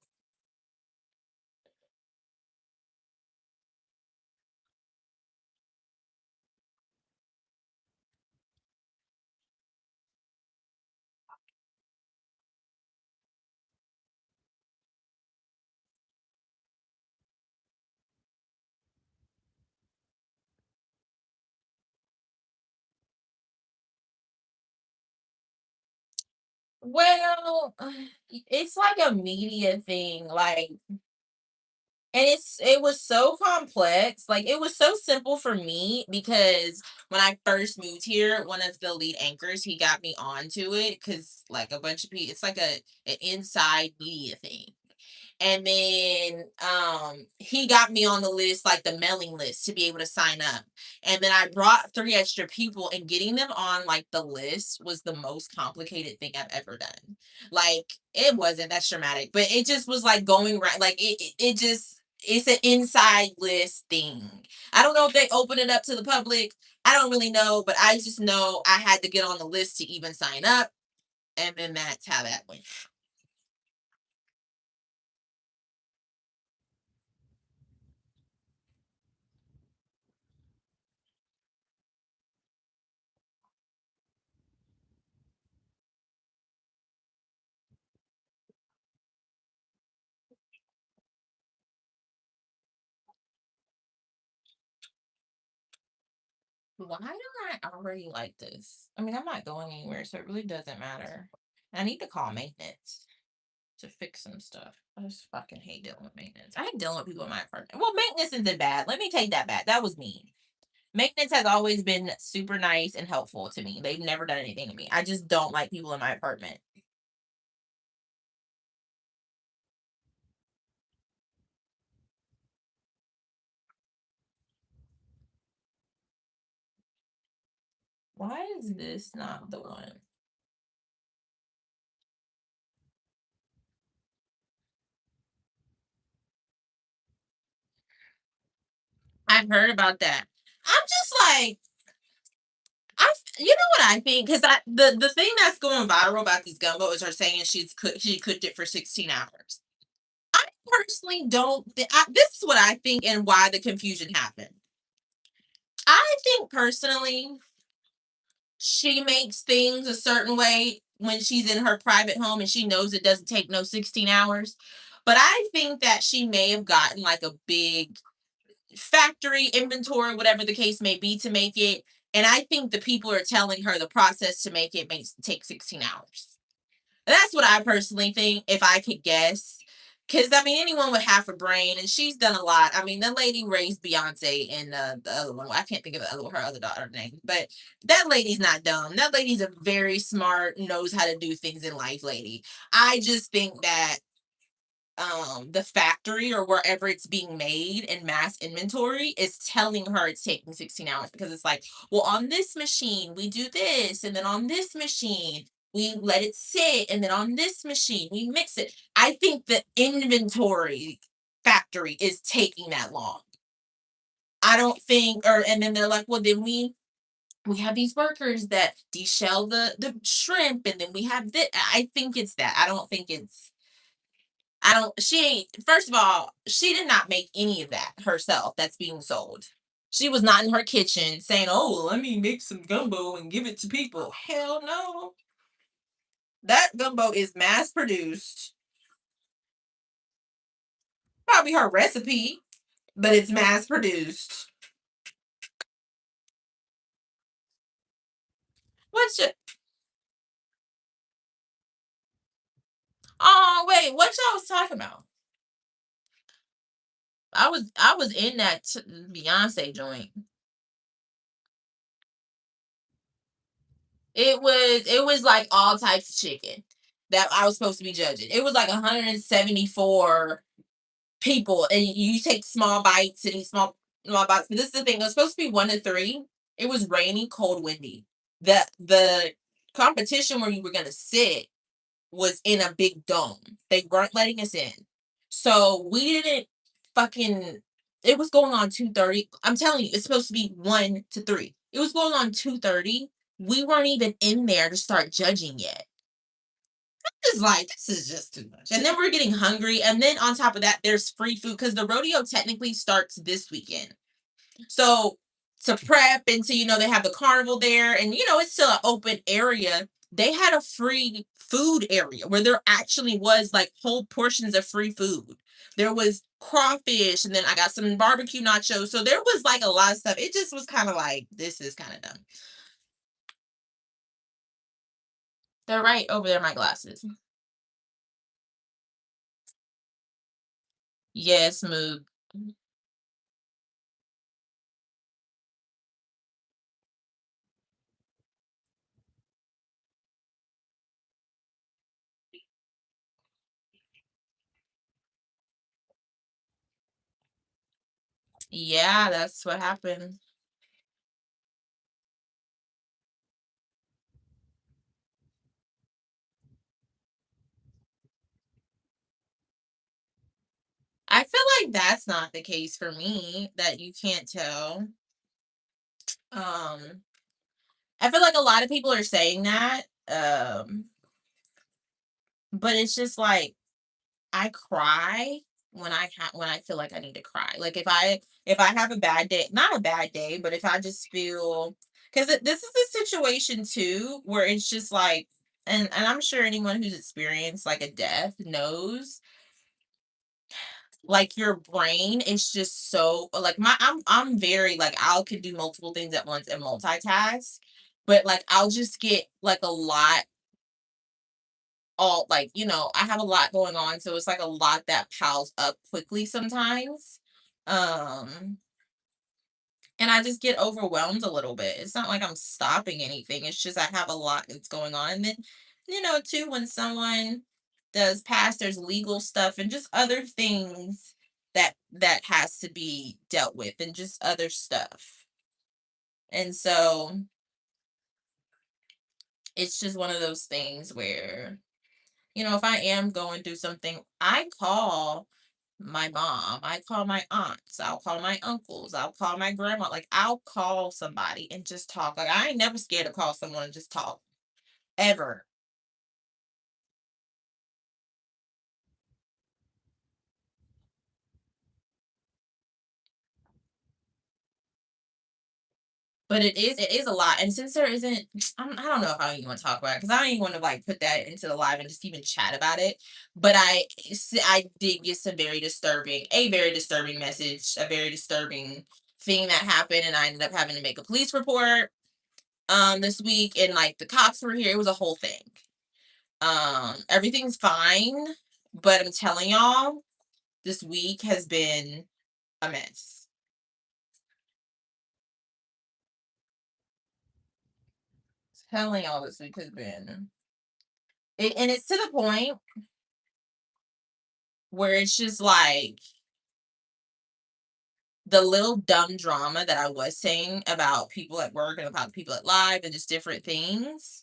Well, it's like a media thing, like, and it was so complex. Like it was so simple for me because when I first moved here, one of the lead anchors he got me onto it because like a bunch of people, it's like an inside media thing. And then he got me on the list, like the mailing list to be able to sign up. And then I brought three extra people and getting them on like the list was the most complicated thing I've ever done. Like it wasn't that dramatic, but it just was like going right like it just it's an inside list thing. I don't know if they open it up to the public. I don't really know, but I just know I had to get on the list to even sign up. And then that's how that went. Why don't I already like this? I mean, I'm not going anywhere, so it really doesn't matter. I need to call maintenance to fix some stuff. I just fucking hate dealing with maintenance. I hate dealing with people in my apartment. Well, maintenance isn't bad. Let me take that back. That was mean. Maintenance has always been super nice and helpful to me. They've never done anything to me. I just don't like people in my apartment. Why is this not the one? I've heard about that. I'm just like, you know what I think? Because the thing that's going viral about this gumbo is her saying she cooked it for 16 hours. I personally don't. This is what I think and why the confusion happened. I think personally, she makes things a certain way when she's in her private home and she knows it doesn't take no 16 hours. But I think that she may have gotten like a big factory inventory, whatever the case may be, to make it. And I think the people are telling her the process to make it makes take 16 hours. That's what I personally think, if I could guess. Because, I mean, anyone with half a brain, and she's done a lot. I mean, the lady raised Beyonce and the other one. I can't think of her other daughter name, but that lady's not dumb. That lady's a very smart, knows how to do things in life lady. I just think that the factory or wherever it's being made in mass inventory is telling her it's taking 16 hours, because it's like, well, on this machine we do this, and then on this machine we let it sit, and then on this machine we mix it. I think the inventory factory is taking that long. I don't think, or and then they're like, well, then we have these workers that deshell the shrimp, and then we have this. I think it's that. I don't think it's, I don't, she ain't, first of all, she did not make any of that herself that's being sold. She was not in her kitchen saying, oh, let me make some gumbo and give it to people. Hell no. That gumbo is mass produced. Probably her recipe, but it's mass produced. What's your, oh, wait, what y'all was talking about? I was in that Beyonce joint. It was like all types of chicken that I was supposed to be judging. It was like 174 people, and you take small bites and eat small bites. But this is the thing: it was supposed to be 1 to 3. It was rainy, cold, windy. The competition where you were gonna sit was in a big dome. They weren't letting us in, so we didn't fucking. It was going on 2:30. I'm telling you, it's supposed to be 1 to 3. It was going on 2:30. We weren't even in there to start judging yet. Is like, this is just too much. And then we're getting hungry. And then on top of that, there's free food because the rodeo technically starts this weekend. So to prep and to, they have the carnival there, and it's still an open area. They had a free food area where there actually was like whole portions of free food. There was crawfish, and then I got some barbecue nachos. So there was like a lot of stuff. It just was kind of like, this is kind of dumb. They're right over there, my glasses. Yes, move. Yeah, that's what happened. I feel like that's not the case for me, that you can't tell. Um, I feel like a lot of people are saying that, but it's just like I cry when I feel like I need to cry. Like if I have a bad day, not a bad day, but if I just feel, because this is a situation too where it's just like, and I'm sure anyone who's experienced like a death knows Like your brain is just so like I'm very like I could do multiple things at once and multitask, but like I'll just get like a lot all like I have a lot going on, so it's like a lot that piles up quickly sometimes. Um and I just get overwhelmed a little bit. It's not like I'm stopping anything. It's just I have a lot that's going on. And then, too, when someone does pass, there's legal stuff and just other things that has to be dealt with and just other stuff. And so it's just one of those things where, if I am going through something, I call my mom, I call my aunts, I'll call my uncles, I'll call my grandma. Like I'll call somebody and just talk. Like I ain't never scared to call someone and just talk ever. But it is a lot. And since there isn't, I don't know if I even want to talk about it because I don't even want to like put that into the live and just even chat about it. But I did get some very disturbing message, a very disturbing thing that happened, and I ended up having to make a police report this week, and like the cops were here. It was a whole thing. Everything's fine, but I'm telling y'all, this week has been a mess. Telling y'all this week has been and it's to the point where it's just like the little dumb drama that I was saying about people at work and about people at live and just different things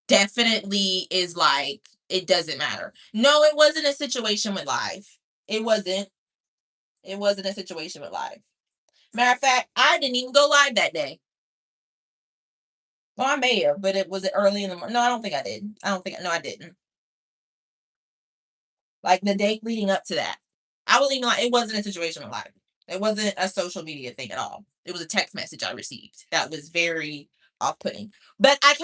definitely is like it doesn't matter. No, it wasn't a situation with live. It wasn't. It wasn't a situation with live. Matter of fact, I didn't even go live that day. Well, I may have, but it was early in the morning. No, I don't think I did. I don't think. No, I didn't. Like the day leading up to that, I was even like, it wasn't a situation with live. It wasn't a social media thing at all. It was a text message I received that was very off-putting. But I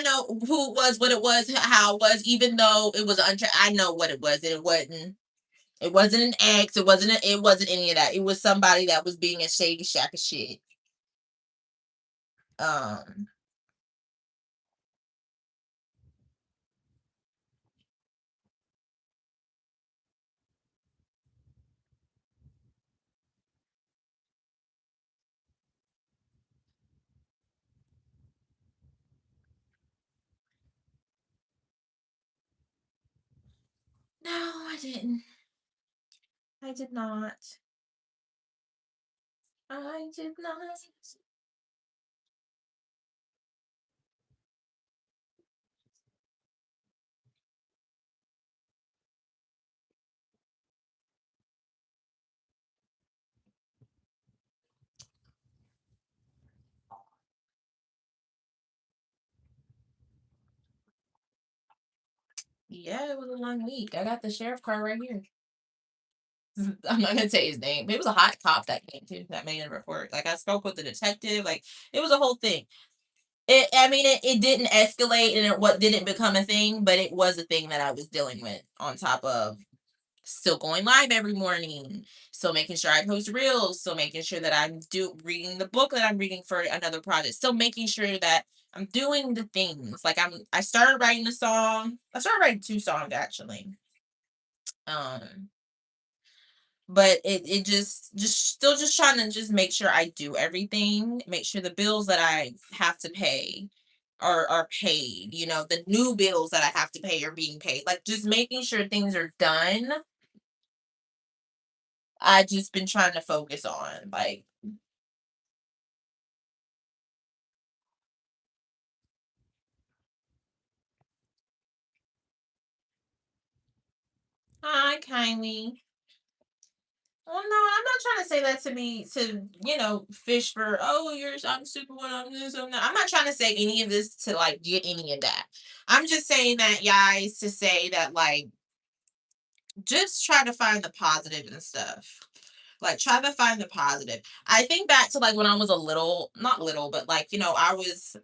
know who it was, what it was, how it was, even though it was I know what it was. And it wasn't an ex. It wasn't any of that. It was somebody that was being a shady shack of shit. Um, no, I didn't. I did not. I did not. Yeah, it was a long week. I got the sheriff car right here. I'm not gonna say his name, but it was a hot cop that came to that made a report. Like I spoke with the detective, like it was a whole thing. I mean, it didn't escalate and what didn't become a thing, but it was a thing that I was dealing with on top of still going live every morning, still making sure I post reels, still making sure that I'm reading the book that I'm reading for another project, still making sure that I'm doing the things. Like I started writing a song. I started writing two songs actually. Um but it just still just trying to just make sure I do everything, make sure the bills that I have to pay are paid, the new bills that I have to pay are being paid. Like just making sure things are done. I just been trying to focus on like, hi Kylie. Well, no, I'm not trying to say that to me to fish for I'm super what I'm this I'm that. I'm not trying to say any of this to like get any of that. I'm just saying that guys to say that like just try to find the positive and stuff. Like try to find the positive. I think back to like when I was a little, not little, but like, I was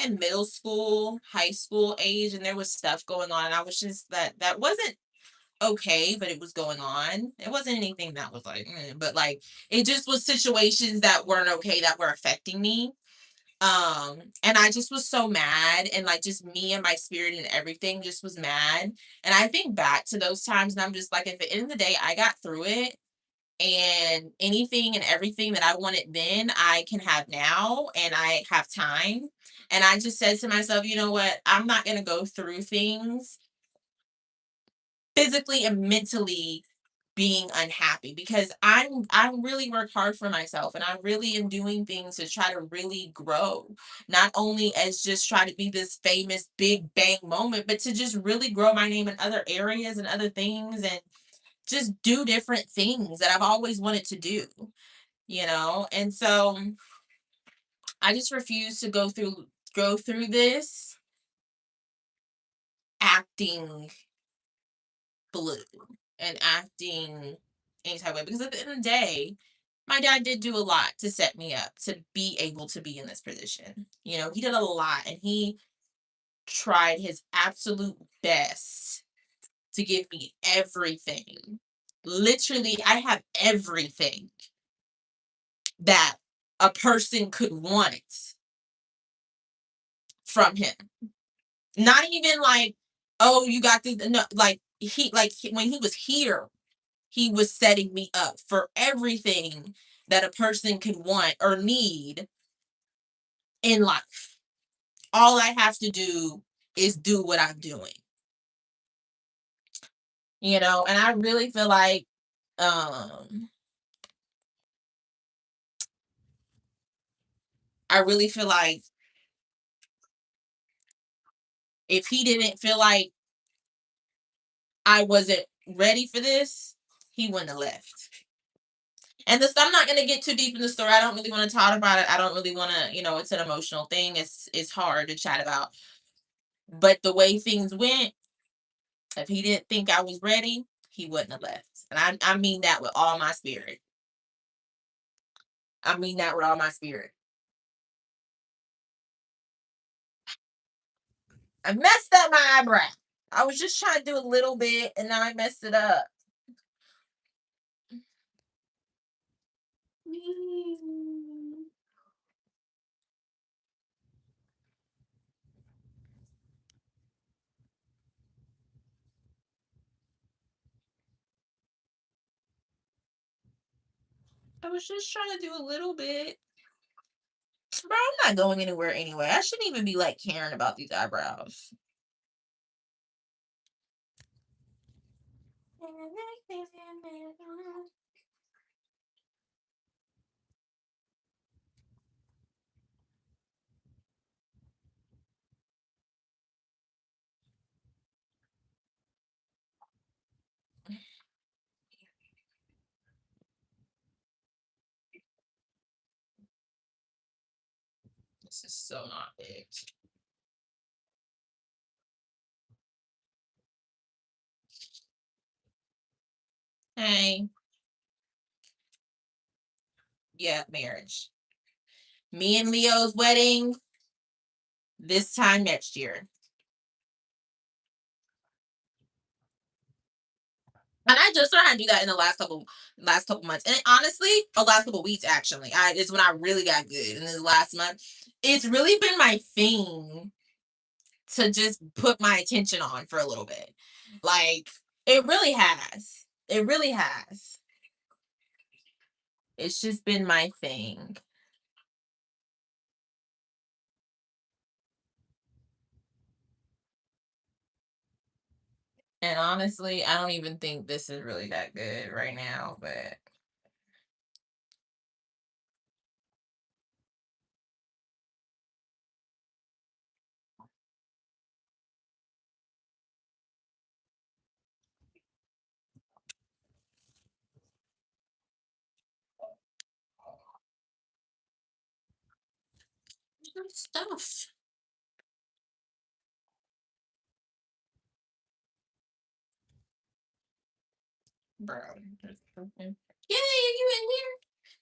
in middle school, high school age, and there was stuff going on. And I was just that wasn't okay, but it was going on. It wasn't anything that was like, but like it just was situations that weren't okay that were affecting me. And I just was so mad, and like just me and my spirit and everything just was mad. And I think back to those times and I'm just like, at the end of the day, I got through it, and anything and everything that I wanted then, I can have now, and I have time. And I just said to myself, you know what? I'm not going to go through things physically and mentally being unhappy, because I really work hard for myself, and I really am doing things to try to really grow, not only as just try to be this famous big bang moment, but to just really grow my name in other areas and other things, and just do different things that I've always wanted to do, and so I just refuse to go through this acting blue and acting any type of way, because at the end of the day, my dad did do a lot to set me up to be able to be in this position. He did a lot, and he tried his absolute best to give me everything. Literally, I have everything that a person could want from him. Not even like, oh, you got this. No, when he was here, he was setting me up for everything that a person could want or need in life. All I have to do is do what I'm doing, and um I really feel like if he didn't feel like I wasn't ready for this, he wouldn't have left. And this, I'm not gonna get too deep in the story. I don't really want to talk about it. I don't really want to, it's an emotional thing. It's hard to chat about. But the way things went, if he didn't think I was ready, he wouldn't have left. And I mean that with all my spirit. I mean that with all my spirit. I messed up my eyebrow. I was just trying to do a little bit, and then I messed it up. I was just trying to do a little bit. Bro, I'm not going anywhere anyway. I shouldn't even be like caring about these eyebrows. This is so not big. Hey, yeah, marriage. Me and Leo's wedding this time next year. And I just started to do that in the last couple months. And honestly, the last couple weeks actually. Is when I really got good. And this last month, it's really been my thing to just put my attention on for a little bit. Like, it really has. It really has. It's just been my thing. And honestly, I don't even think this is really that good right now, but good stuff. Bro. Yeah, you in here?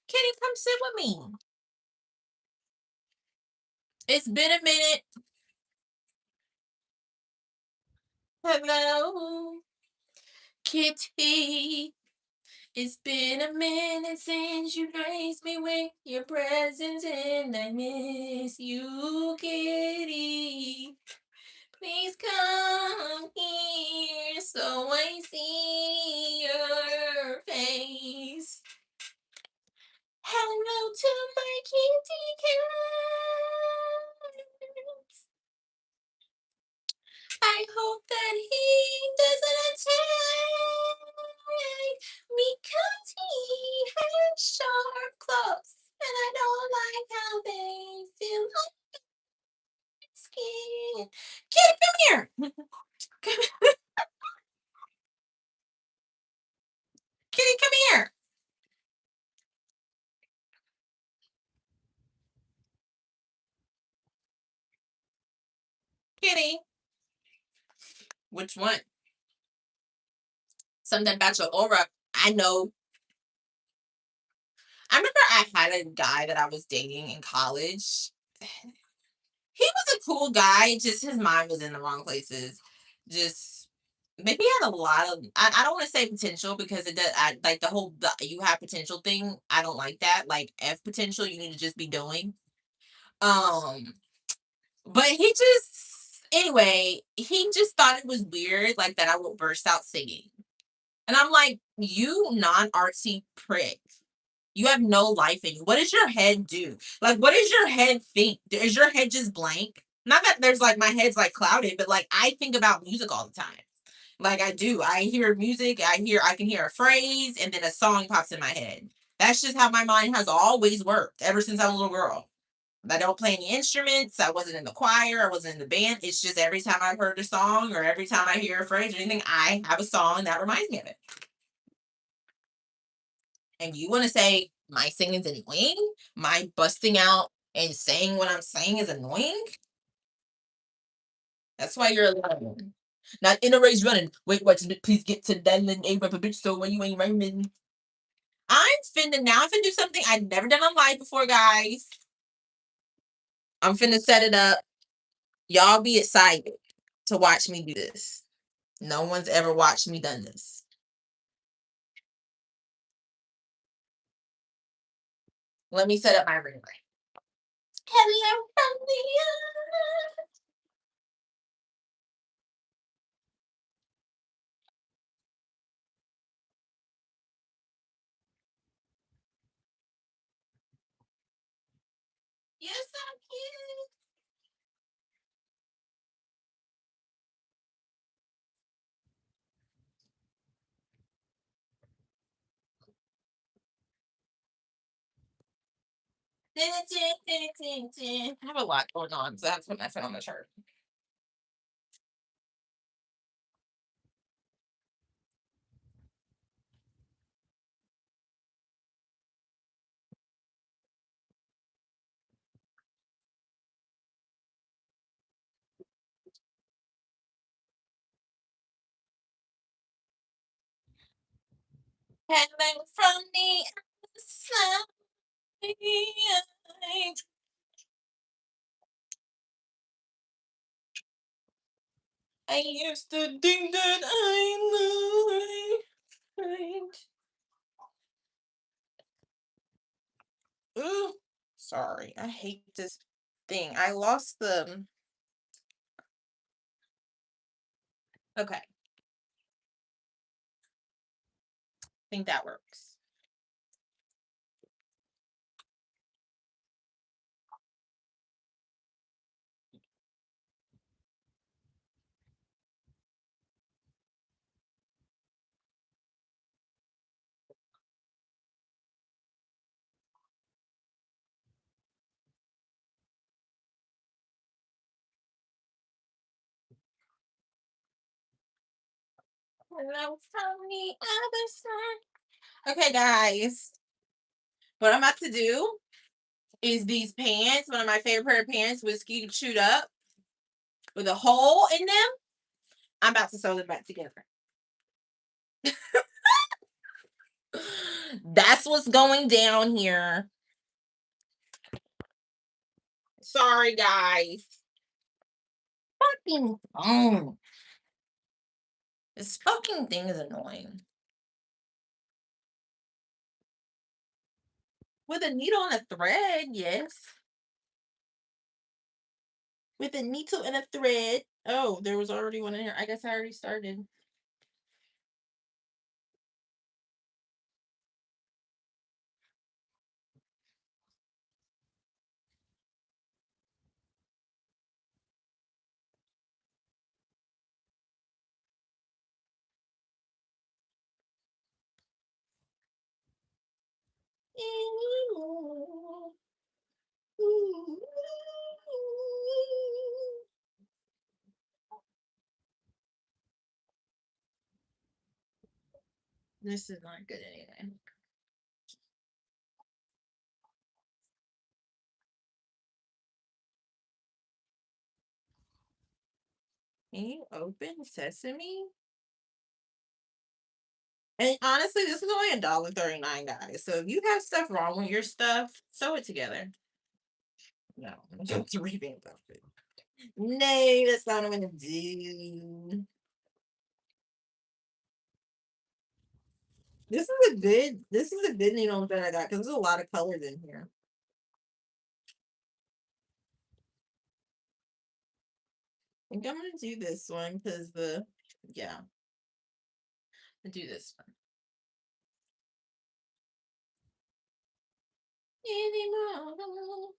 Kitty, come sit with me. It's been a minute. Hello, Kitty. It's been a minute since you graced me with your presence, and I miss you, Kitty. Please come here so I see your face. Hello to my kitty cat. I hope that he doesn't attack because he has sharp claws, and I don't like how they feel on my skin. Kitty, come here. Kitty, come here. Kitty. Which one? Something about your aura. I know. I remember I had a guy that I was dating in college. He was a cool guy, just his mind was in the wrong places. Just maybe he had a lot of I don't want to say potential because it does I like you have potential thing. I don't like that. Like F potential, you need to just be doing. Um but he just anyway, he just thought it was weird like that I would burst out singing. And I'm like, you non artsy prick. You have no life in you. What does your head do? Like, what does your head think? Is your head just blank? Not that there's like my head's like clouded, but like I think about music all the time. Like I do. I hear music, I can hear a phrase and then a song pops in my head. That's just how my mind has always worked ever since I was a little girl. I don't play any instruments. I wasn't in the choir. I wasn't in the band. It's just every time I've heard a song or every time I hear a phrase or anything, I have a song that reminds me of it. And you want to say my singing's annoying? My busting out and saying what I'm saying is annoying? That's why you're alone. Not in a race running. Wait, watch it. Please get to that and a rubber bitch so when you ain't rhyming. I'm finna do something I've never done on live before, guys. I'm finna set it up. Y'all be excited to watch me do this. No one's ever watched me done this. Let me set up my ring light. Hello from the Yes, I'm cute. I have a lot going on, so that's what I put on the chart. Hello from the outside. I used to think that I knew it. Ooh, sorry. I hate this thing. I lost the. Okay, I think that works. Hello from the other side. Okay, guys. What I'm about to do is these pants, one of my favorite pair of pants, whiskey chewed up with a hole in them. I'm about to sew them back together. That's what's going down here. sorry, guys. Fucking phone. This fucking thing is annoying. With a needle and a thread, yes. With a needle and a thread. Oh, there was already one in here. I guess I already started. Anymore. Ooh. This is not good anyway. Can you open Sesame? And honestly, this is only $1.39, guys. So if you have stuff wrong with your stuff, sew it together. No, I'm just revamp it. No, that's not what I'm gonna do. This is a good needle that I got because there's a lot of colors in here. I think I'm gonna do this one because yeah, I'll do this one. Anymore.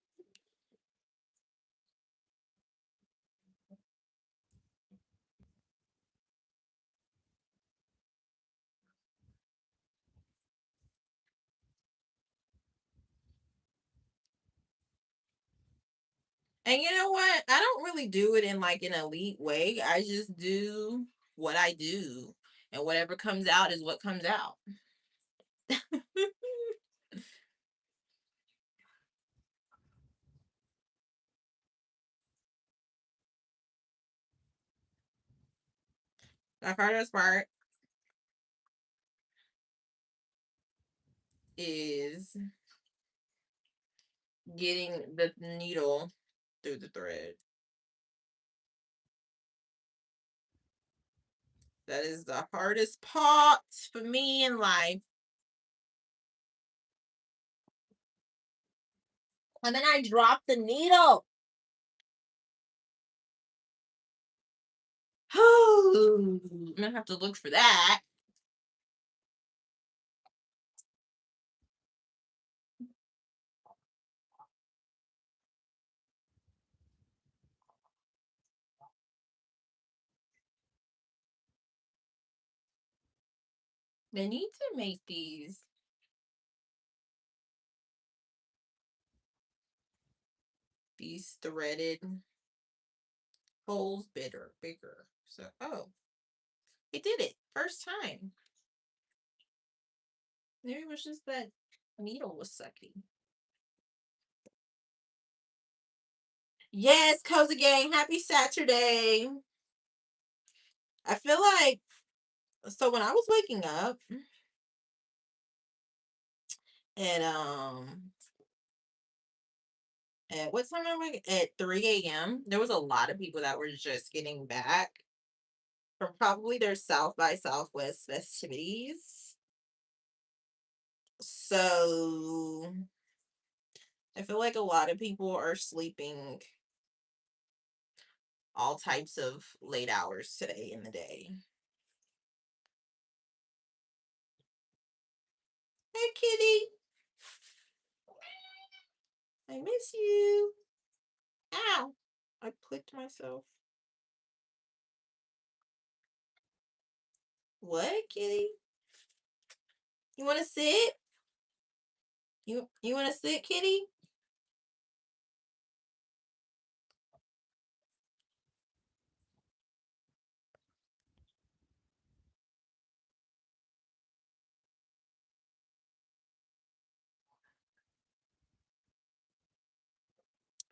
And you know what? I don't really do it in like an elite way. I just do what I do. And whatever comes out is what comes out. The hardest part is getting the needle through the thread. That is the hardest part for me in life. And then I dropped the needle. I'm gonna have to look for that. They need to make these threaded holes bigger. So it did it first time. Maybe it was just that needle was sucking. Yes, cozy gang, happy Saturday. I feel like so when I was waking up at at what time am I at 3 a.m. There was a lot of people that were just getting back from probably their South by Southwest festivities. So I feel like a lot of people are sleeping all types of late hours today in the day. Hey, kitty. I miss you. Ow. I clicked myself. What, kitty? You want to sit? You want to sit, kitty?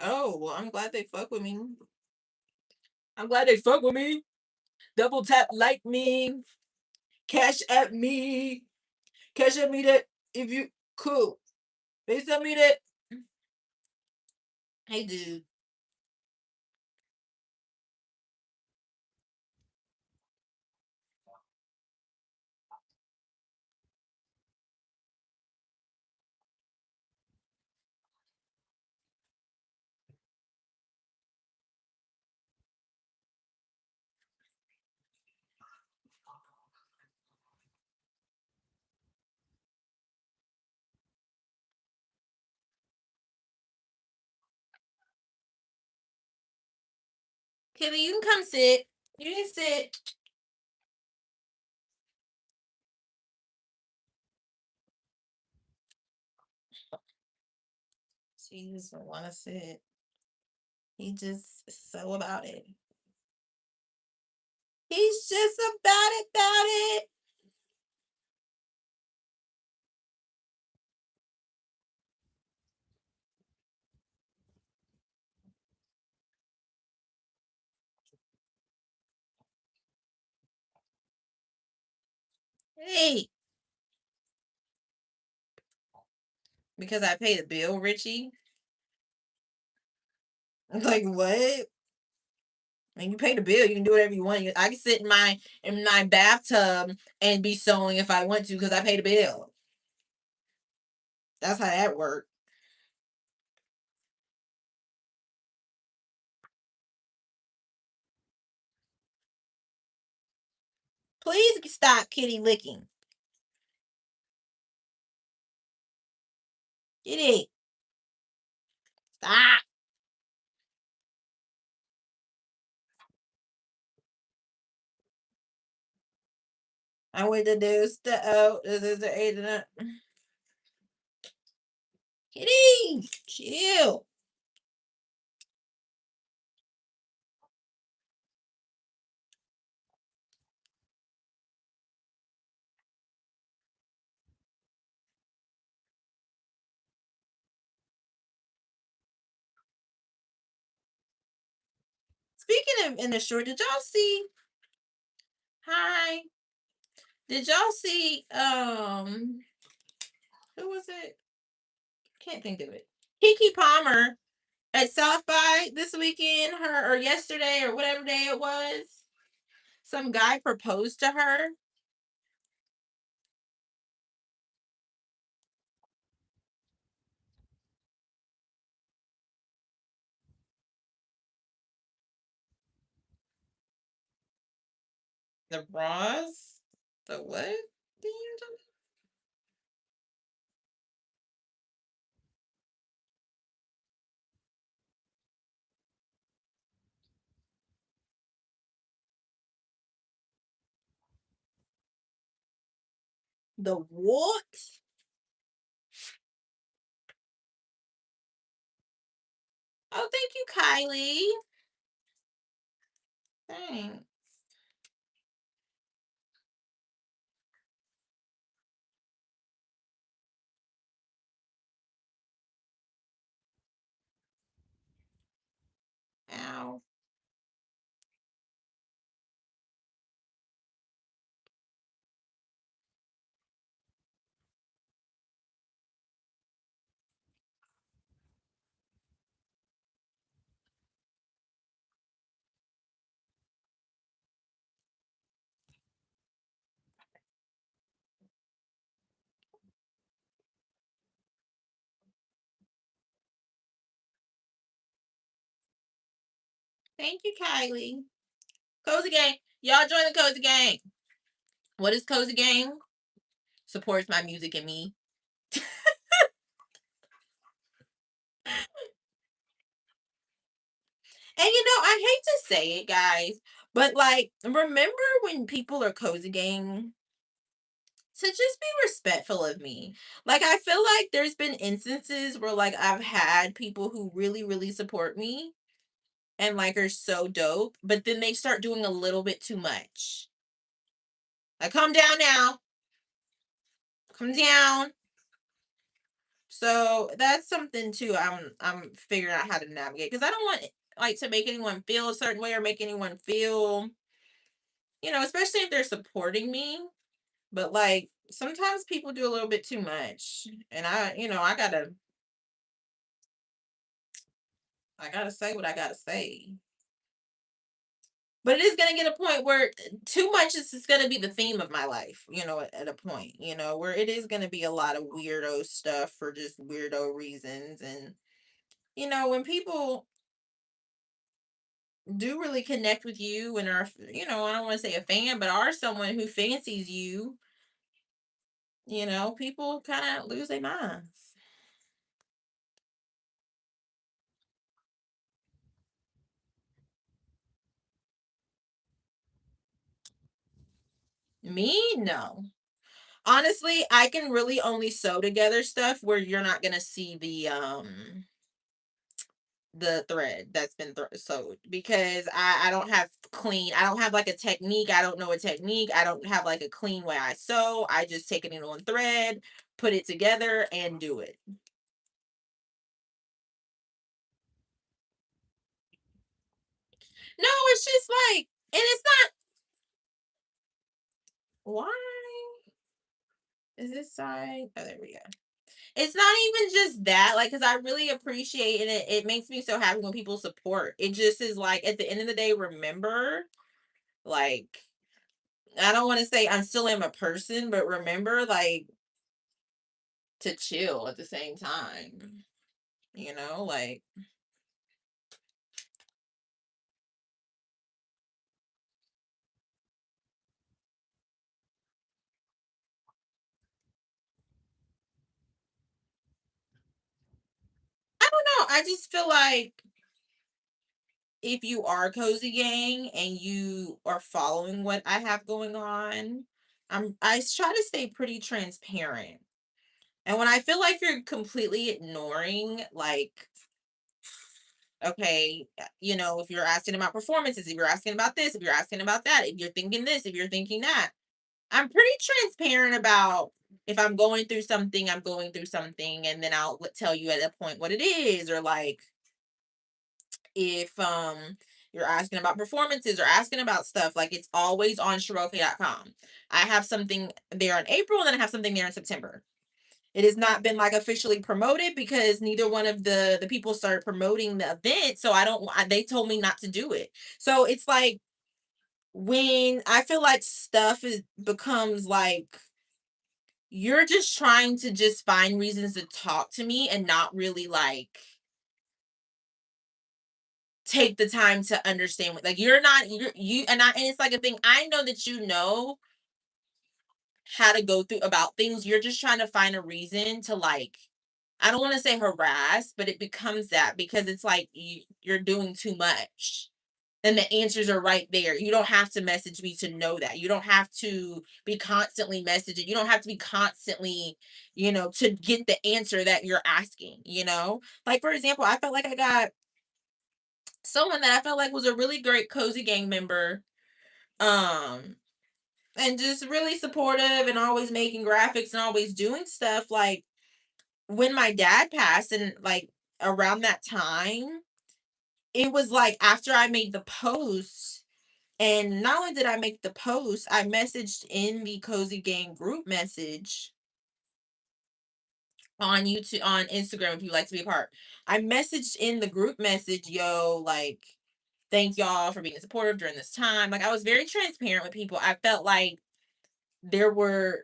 Oh, well, I'm glad they fuck with me. I'm glad they fuck with me. Double tap like me. Cash at me. Cash at me that if you cool. They send me that. Hey, dude. Kitty, you can come sit. You can sit. She doesn't want to sit. He just is so about it. He's just about it. Hey, because I pay the bill, Richie. Like what? And you pay the bill, you can do whatever you want. I can sit in my bathtub and be sewing if I want to because I pay the bill. That's how that works. Please stop kitty licking. Kitty, stop. I went to do stuff. Oh, this is the eight. Kitty, chill. Speaking of in the short, did y'all see? Hi, did y'all see? Who was it? Can't think of it. Kiki Palmer at South by this weekend, her or yesterday or whatever day it was. Some guy proposed to her. The bras. The what? The what? Oh, thank you, Kylie. Thanks. Ow. Thank you, Kylie. Cozy Gang. Y'all join the Cozy Gang. What is Cozy Gang? Supports my music and me. And I hate to say it, guys, but like, remember when people are Cozy Gang to just be respectful of me. Like I feel like there's been instances where like I've had people who really, really support me and like are so dope, but then they start doing a little bit too much. Like calm down now. Calm down. So that's something too I'm figuring out how to navigate because I don't want like to make anyone feel a certain way or make anyone feel, especially if they're supporting me. But like sometimes people do a little bit too much. And I gotta say what I gotta say. But it is gonna get a point where too much is gonna be the theme of my life, at a point, where it is gonna be a lot of weirdo stuff for just weirdo reasons. And when people do really connect with you and are, I don't want to say a fan, but are someone who fancies you, people kind of lose their minds. Me, no. Honestly, I can really only sew together stuff where you're not gonna see the thread that's been sewed, because I don't have clean, I don't have like a technique, I don't know a technique, I don't have like a clean way I sew. I just take it in on thread, put it together, and do it. No, it's just like, and it's not, why is this side? Oh, there we go. It's not even just that, like, because I really appreciate, and it makes me so happy when people support. It just is like, at the end of the day, remember, like, I don't want to say I still am a person, but remember, like, to chill at the same time. Like, I don't know. I just feel like if you are cozy gang and you are following what I have going on, I try to stay pretty transparent. And when I feel like you're completely ignoring, like, okay, if you're asking about performances, if you're asking about this, if you're asking about that, if you're thinking this, if you're thinking that, I'm pretty transparent about, if I'm going through something, I'm going through something, and then I'll tell you at a point what it is, or like, if you're asking about performances or asking about stuff, like, it's always on CherelleK.com. I have something there in April, and then I have something there in September. It has not been like officially promoted because neither one of the people started promoting the event, so I don't. They told me not to do it. So it's like, when I feel like stuff is becomes like, you're just trying to just find reasons to talk to me and not really like take the time to understand what, like, you're not, you and it's like a thing. I know that you know how to go through about things. You're just trying to find a reason to, like, I don't want to say harass, but it becomes that, because it's like you're doing too much. And the answers are right there. You don't have to message me to know that. You don't have to be constantly messaging. You don't have to be constantly, to get the answer that you're asking. Like, for example, I felt like I got someone that I felt like was a really great cozy gang member. Um, and just really supportive and always making graphics and always doing stuff. Like, when my dad passed, and like around that time, it was like after I made the post, and not only did I make the post, I messaged in the Cozy Gang group message on YouTube, on Instagram, if you'd like to be a part. I messaged in the group message, yo, like, thank y'all for being supportive during this time. Like, I was very transparent with people. I felt like there was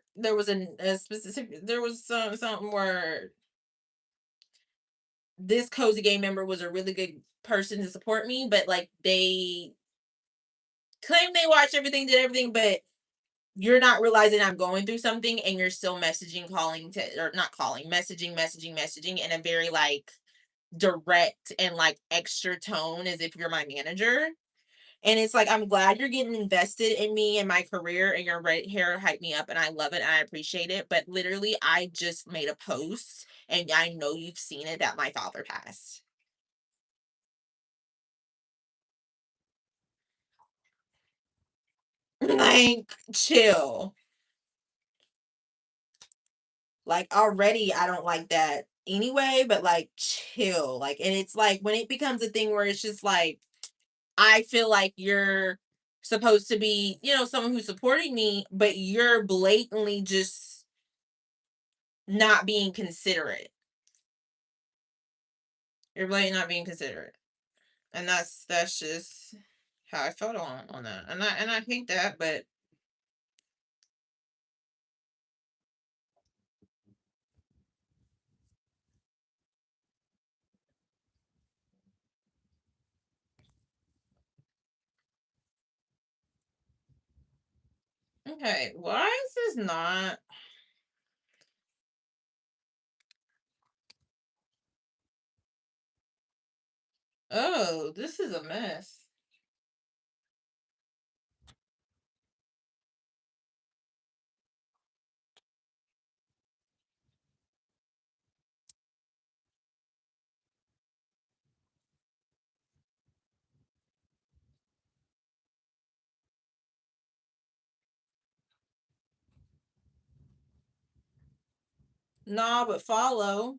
a specific, there was something where this Cozy Gang member was a really good person to support me, but like, they claimed they watched everything, did everything, but you're not realizing I'm going through something, and you're still messaging, calling to, or not calling, messaging in a very like direct and like extra tone, as if you're my manager. And it's like, I'm glad you're getting invested in me and my career, and you're right here to hype me up, and I love it and I appreciate it. But literally, I just made a post, and I know you've seen it, that my father passed. Like, chill. Like, already I don't like that anyway, but like, chill. Like, and it's like, when it becomes a thing where it's just like, I feel like you're supposed to be, someone who's supporting me, but you're blatantly just not being considerate. You're blatantly not being considerate. And that's just how I felt on that. And I hate that, but okay, why is this not, oh, this is a mess. Nah, but follow.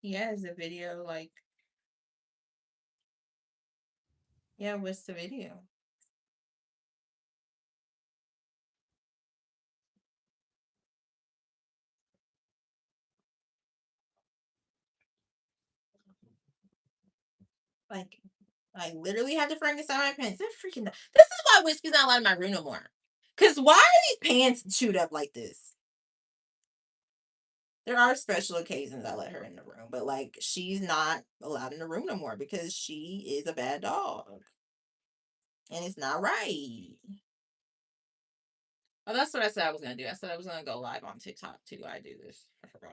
Yeah, it's a video. Like, yeah, what's the video? Like, I literally had to Frankenstein my pants. They're freaking. This is why whiskey's not allowed in my room no more. Cause why are these pants chewed up like this? There are special occasions I let her in the room, but like she's not allowed in the room no more because she is a bad dog, and it's not right. Oh, that's what I said I was gonna do. I said I was gonna go live on TikTok too. I do this. I forgot.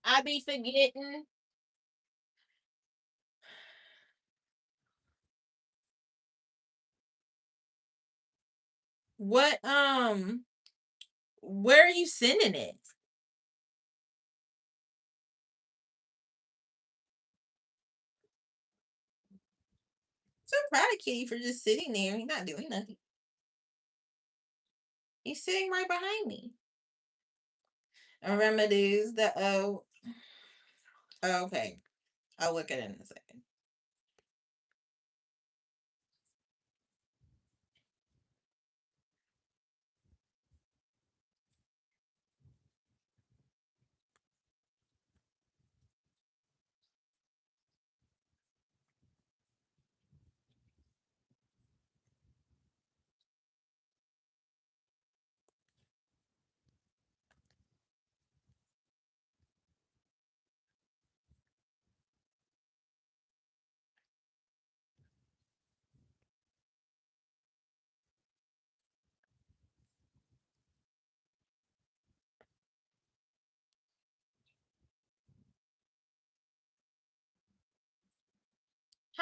I be forgetting. What where are you sending it? So proud of Kitty for just sitting there. He's not doing nothing. He's sitting right behind me. Remedies the okay. I'll look at it in a second.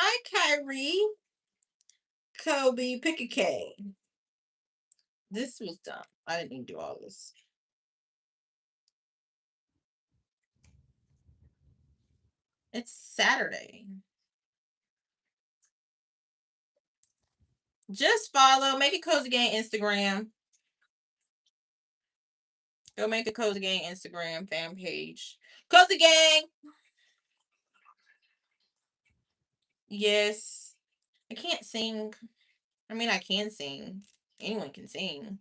Hi, Kyrie. Kobe, pick a K. This was dumb. I didn't even do all this. It's Saturday. Just follow. Make a cozy gang Instagram. Go make a cozy gang Instagram fan page. Cozy gang. Yes. I can't sing. I mean, I can sing. Anyone can sing.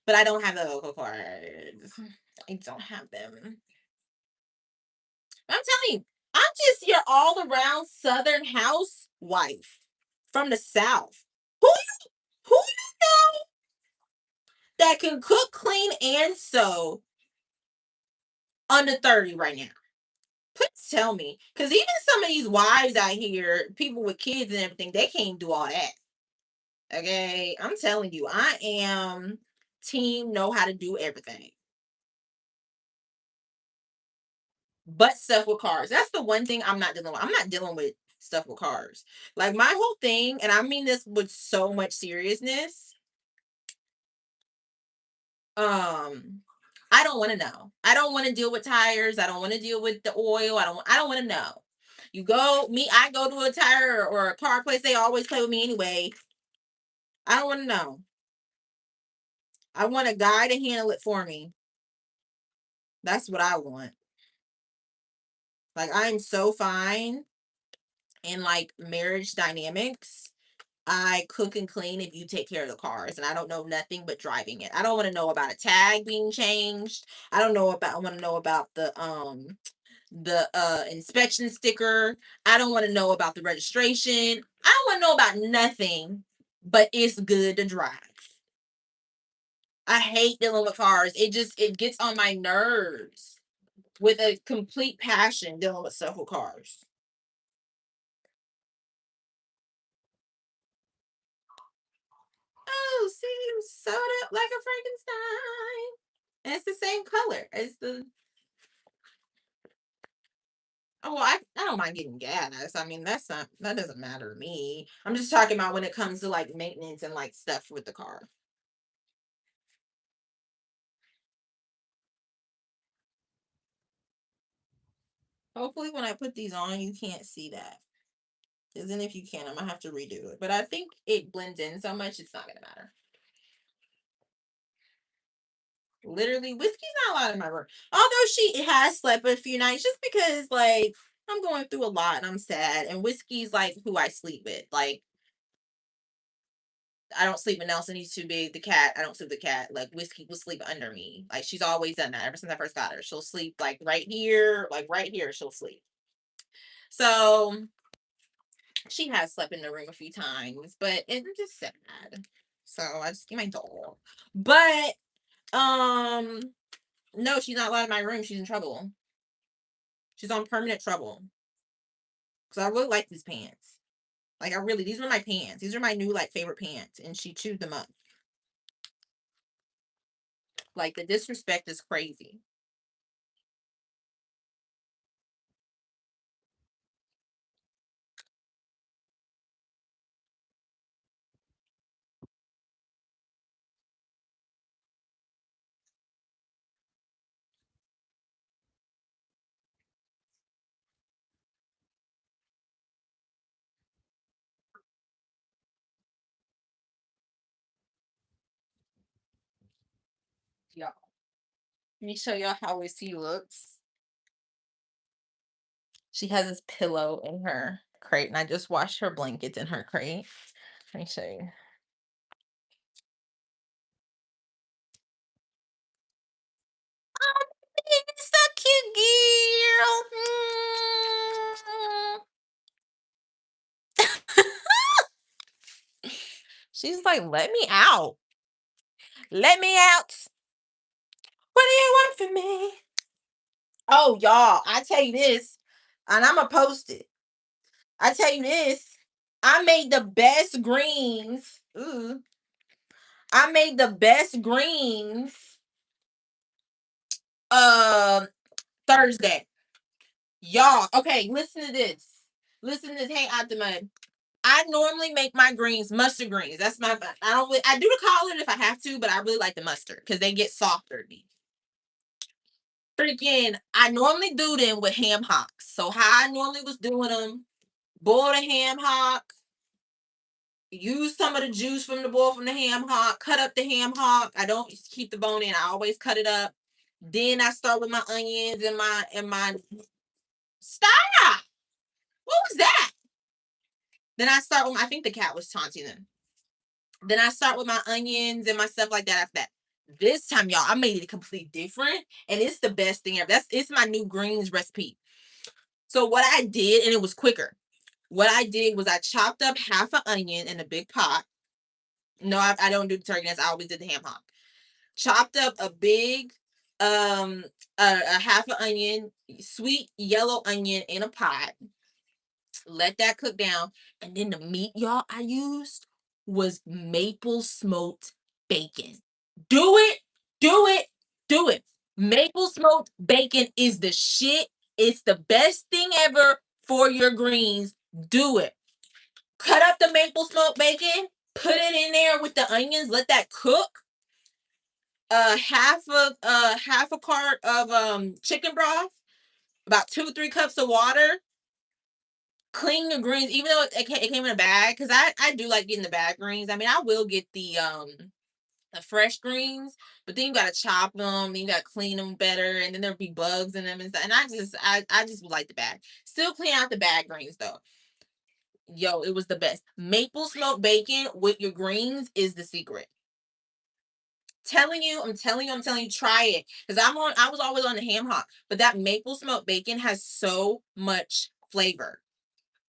But I don't have the vocal cords. I don't have them. I'm telling you, I'm just your all around Southern housewife from the South. Who you know that can cook, clean, and sew under 30 right now? Please tell me. Because even some of these wives out here, people with kids and everything, they can't do all that. Okay. I'm telling you, I am team know how to do everything. But stuff with cars. That's the one thing I'm not dealing with. I'm not dealing with stuff with cars. Like my whole thing, and I mean this with so much seriousness. Um, I don't want to know. I don't want to deal with tires. I don't want to deal with the oil. I don't want to know. You go me. I go to a tire or a car place. They always play with me anyway. I don't want to know. I want a guy to handle it for me. That's what I want. Like, I'm so fine in like marriage dynamics. I cook and clean if you take care of the cars, and I don't know nothing but driving it. I don't want to know about a tag being changed. I don't know about. I want to know about the inspection sticker. I don't want to know about the registration. I don't want to know about nothing, but it's good to drive. I hate dealing with cars. It gets on my nerves with a complete passion dealing with several cars. Oh, see, you sewed up like a Frankenstein. And it's the same color as the. Oh, well, I don't mind getting gas. I mean, that doesn't matter to me. I'm just talking about when it comes to like maintenance and like stuff with the car. Hopefully, when I put these on, you can't see that. Because then if you can, I'm gonna have to redo it. But I think it blends in so much, it's not gonna matter. Literally, whiskey's not allowed in my room. Although she has slept a few nights just because like I'm going through a lot and I'm sad. And whiskey's like who I sleep with. Like I don't sleep with Nelson, he's too big. The cat, I don't sleep with the cat. Like whiskey will sleep under me. Like she's always done that ever since I first got her. She'll sleep like right here, she'll sleep. So she has slept in the room a few times, but it's just sad. So I just get my dog. But um no, she's not allowed in my room. She's in trouble. She's on permanent trouble. Because I really like these pants. Like I really, these are my pants. These are my new like favorite pants, and she chewed them up. Like the disrespect is crazy. Y'all. Let me show y'all how Whiskey looks. She has this pillow in her crate, and I just washed her blankets in her crate. Let me show you. Oh, it's so cute, girl. She's like, let me out. Let me out. What do you want from me? Oh, y'all, I tell you this, and I'm going to post it. I tell you this, I made the best greens. Ooh, I made the best greens um Thursday. Y'all, okay, listen to this. Listen to this. Hey, Optima. I normally make my greens mustard greens. That's my. I don't. I do the collard if I have to, but I really like the mustard because they get softer. Freaking, I normally do them with ham hocks. So how I normally was doing them: boil the ham hock, use some of the juice from the boil from the ham hock, cut up the ham hock. I don't keep the bone in. I always cut it up. Then I start with my onions and my stop. What was that? Then I start with I think the cat was taunting them. Then I start with my onions and my stuff like that after that. This time, y'all, I made it completely different, and it's the best thing ever. It's my new greens recipe. So what I did, and it was quicker. What I did was I chopped up half an onion in a big pot. No, I don't do the turkey necks. I always did the ham hock. Chopped up a big, a half an onion, sweet yellow onion in a pot. Let that cook down, and then the meat, y'all, I used was maple smoked bacon. Do it, do it, do it. Maple smoked bacon is the shit. It's the best thing ever for your greens. Do it. Cut up the maple smoked bacon, put it in there with the onions, let that cook. Half a cart of chicken broth, about 2 3 cups of water. Clean the greens, even though it came in a bag, because I do like getting the bag greens. I mean, I will get the fresh greens, but then you gotta chop them, then you gotta clean them better, and then there'll be bugs in them and stuff. And I just would like the bag. Still clean out the bag greens though. Yo, it was the best. Maple smoked bacon with your greens is the secret. Telling you, I'm telling you, I'm telling you, try it. Because I was always on the ham hock, but that maple smoked bacon has so much flavor.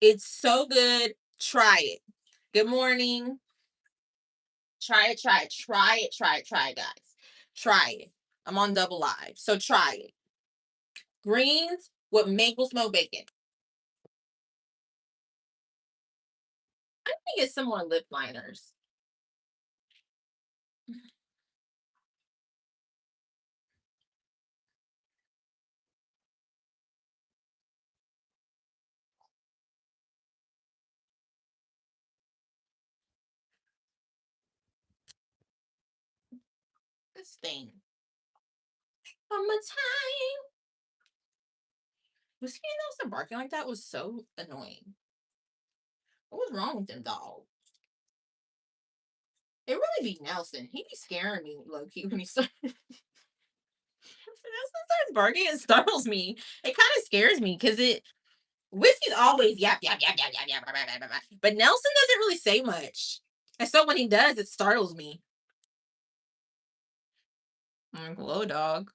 It's so good. Try it. Good morning. Try it, try it, try it, try it, try it, guys. Try it. I'm on double live. So try it. Greens with maple smoked bacon. I think it's some more lip liners. This thing. One more time. Was he also barking like that? Was so annoying. What was wrong with them dog? It really be Nelson. He be scaring me low key when he starts. Nelson starts barking. It startles me. It kind of scares me because it Whiskey's always yap yap yap yap yap yap, blah, blah, blah, blah, blah. But Nelson doesn't really say much, and so when he does, it startles me. I'm like, hello, dog.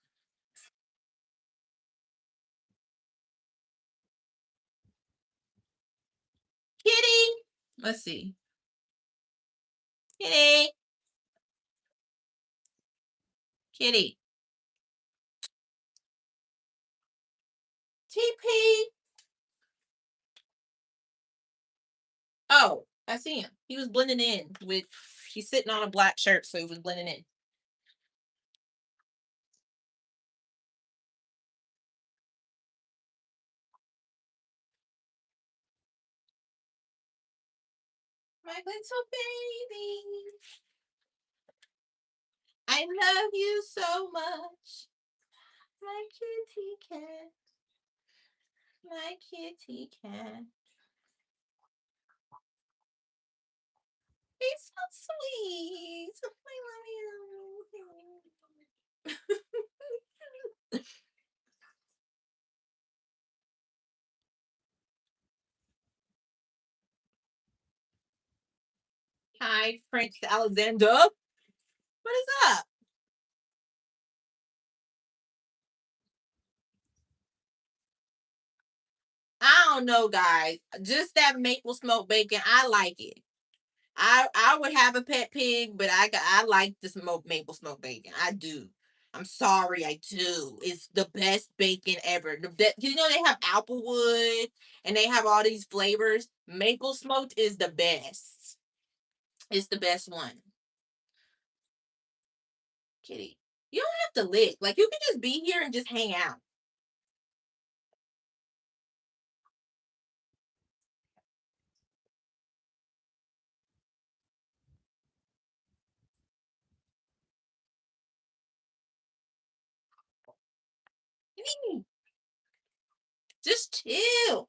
Kitty. Let's see. Kitty. Kitty. TP. Oh, I see him. He was blending in with. He's sitting on a black shirt, so he was blending in. My little baby. I love you so much. My kitty cat. My kitty cat. He's so sweet. I love you. Hi, Prince Alexander. What is up? I don't know, guys. Just that maple smoked bacon. I like it. I would have a pet pig, but I like the maple smoked bacon. I do. I'm sorry, I do. It's the best bacon ever. You know they have applewood and they have all these flavors. Maple smoked is the best. It's the best one. Kitty, you don't have to lick. Like you can just be here and just hang out. Just chill.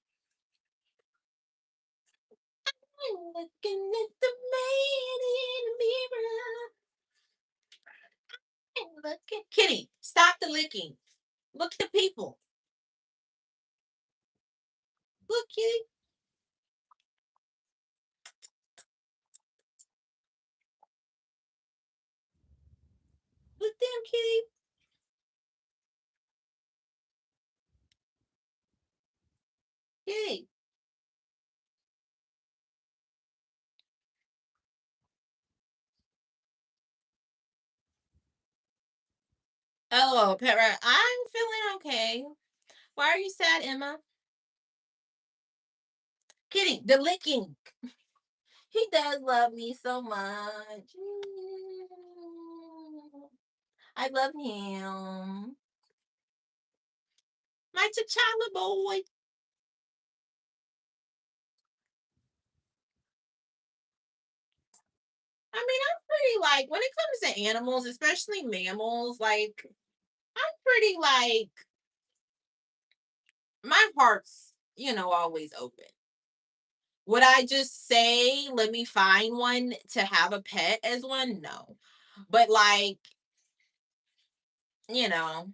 I'm looking at the man in the mirror. And look at Kitty. Stop the licking. Look at the people. Look, Kitty. Look them, Kitty. Kitty. Oh, pet rat. I'm feeling okay. Why are you sad, Emma? Kitty, the licking. He does love me so much. I love him. My T'Challa boy. I mean, I'm pretty like when it comes to animals, especially mammals, like I'm pretty like my heart's, always open. Would I just say, let me find one to have a pet as one? No. But like, you know,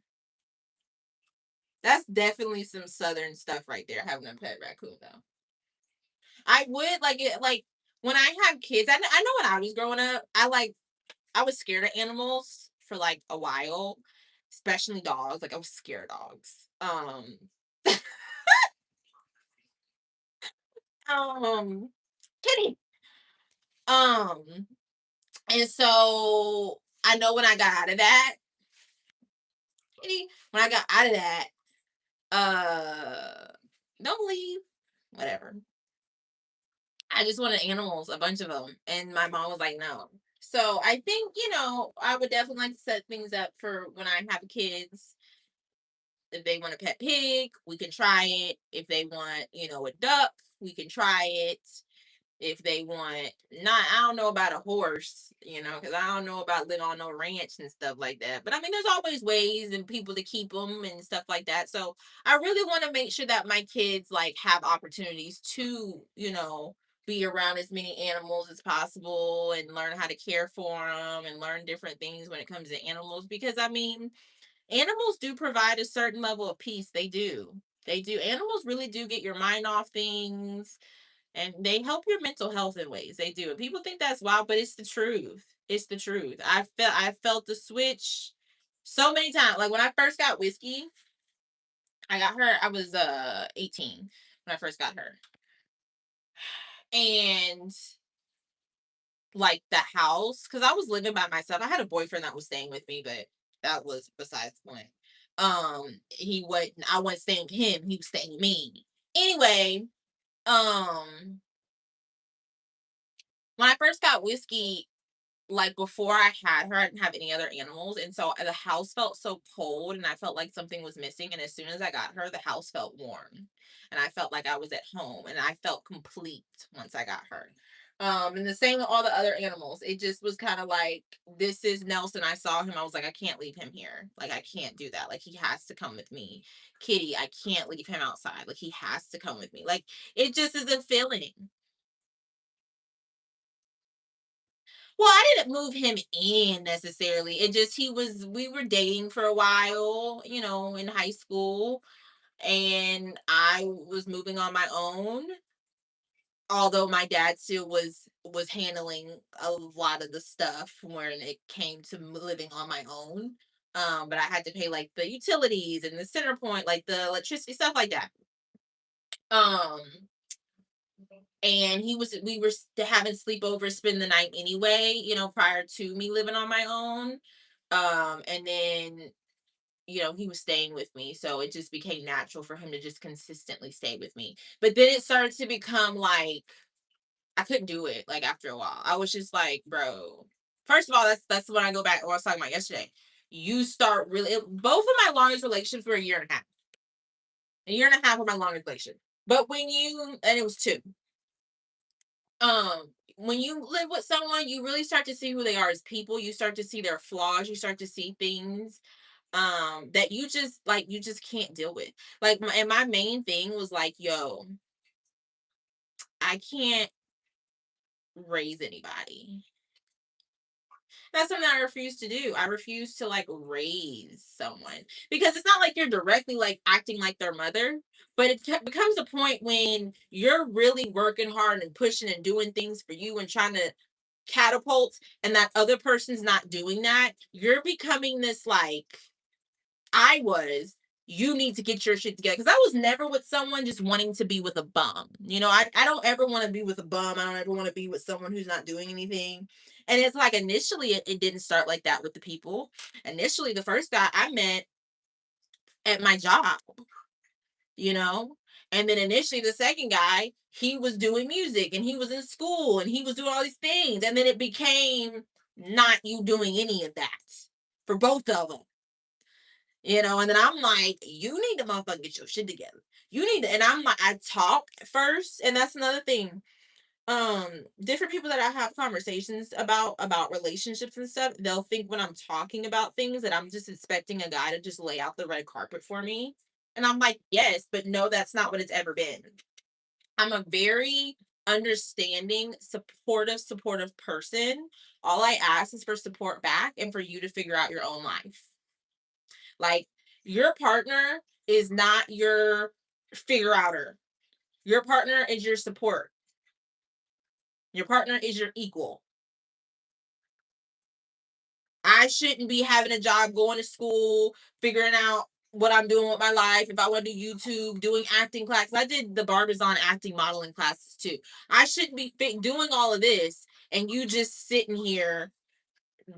that's definitely some southern stuff right there, having a pet raccoon though. I would like it like when I have kids, I know when I was growing up, I was scared of animals for like a while, especially dogs. Like I was scared of dogs. Um Kitty. Um and so I know when I got out of that, Kitty, when I got out of that, don't leave. Whatever. I just wanted animals, a bunch of them. And my mom was like, no. So I think, I would definitely like to set things up for when I have kids. If they want a pet pig, we can try it. If they want, a duck, we can try it. If they want, not, I don't know about a horse, because I don't know about living on no ranch and stuff like that. But I mean, there's always ways and people to keep them and stuff like that. So I really want to make sure that my kids like have opportunities to, be around as many animals as possible and learn how to care for them and learn different things when it comes to animals. Because I mean, animals do provide a certain level of peace. They do. They do. Animals really do get your mind off things and they help your mental health in ways. They do. And people think that's wild, but it's the truth. It's the truth. I felt the switch so many times. Like when I first got Whiskey, I got her, I was 18 when I first got her. And like the house, because I was living by myself. I had a boyfriend that was staying with me, but that was besides the point. He wasn't I wasn't staying with him, he was staying with me. Anyway, um, when I first got Whiskey, like before I had her, I didn't have any other animals. And so the house felt so cold and I felt like something was missing. And as soon as I got her, the house felt warm. And I felt like I was at home and I felt complete once I got her. And the same with all the other animals. It just was kind of like, this is Nelson. I saw him. I was like, I can't leave him here. Like, I can't do that. Like, he has to come with me. Kitty, I can't leave him outside. Like, he has to come with me. Like, it just is a feeling. Well, I didn't move him in necessarily. It just we were dating for a while, in high school, and I was moving on my own. Although my dad still was handling a lot of the stuff when it came to living on my own. But I had to pay like the utilities and the center point, like the electricity stuff like that. Um, and we were having sleepovers, spend the night anyway, prior to me living on my own. And then he was staying with me, so it just became natural for him to just consistently stay with me. But then it started to become like I couldn't do it. Like after a while, I was just like, bro. First of all, that's when I go back. What I was talking about yesterday. You start really. Both of my longest relationships were a year and a half. A year and a half were my longest relationship. But and it was two. When you live with someone, you really start to see who they are as people. You start to see their flaws. You start to see things that you just can't deal with. Like my main thing was like, yo, I can't raise anybody. That's something I refuse to do. I refuse to like raise someone because it's not like you're directly like acting like their mother, but it becomes a point when you're really working hard and pushing and doing things for you and trying to catapult, and that other person's not doing that. You're becoming this like I was. You need to get your shit together. Because I was never with someone just wanting to be with a bum. I don't ever want to be with a bum. I don't ever want to be with someone who's not doing anything. And it's like initially it didn't start like that with the people. Initially, the first guy I met at my job, you know? And then initially the second guy, he was doing music and he was in school and he was doing all these things. And then it became not you doing any of that for both of them. And then I'm like, you need to motherfucker get your shit together. You need to, and I'm like, I talk first, and that's another thing. Different people that I have conversations about relationships and stuff, they'll think when I'm talking about things that I'm just expecting a guy to just lay out the red carpet for me. And I'm like, yes, but no, that's not what it's ever been. I'm a very understanding, supportive person. All I ask is for support back and for you to figure out your own life. Like, your partner is not your figure outer. Your partner is your support. Your partner is your equal. I shouldn't be having a job, going to school, figuring out what I'm doing with my life. If I want to do YouTube, doing acting classes, I did the Barbizon acting modeling classes too. I shouldn't be doing all of this and you just sitting here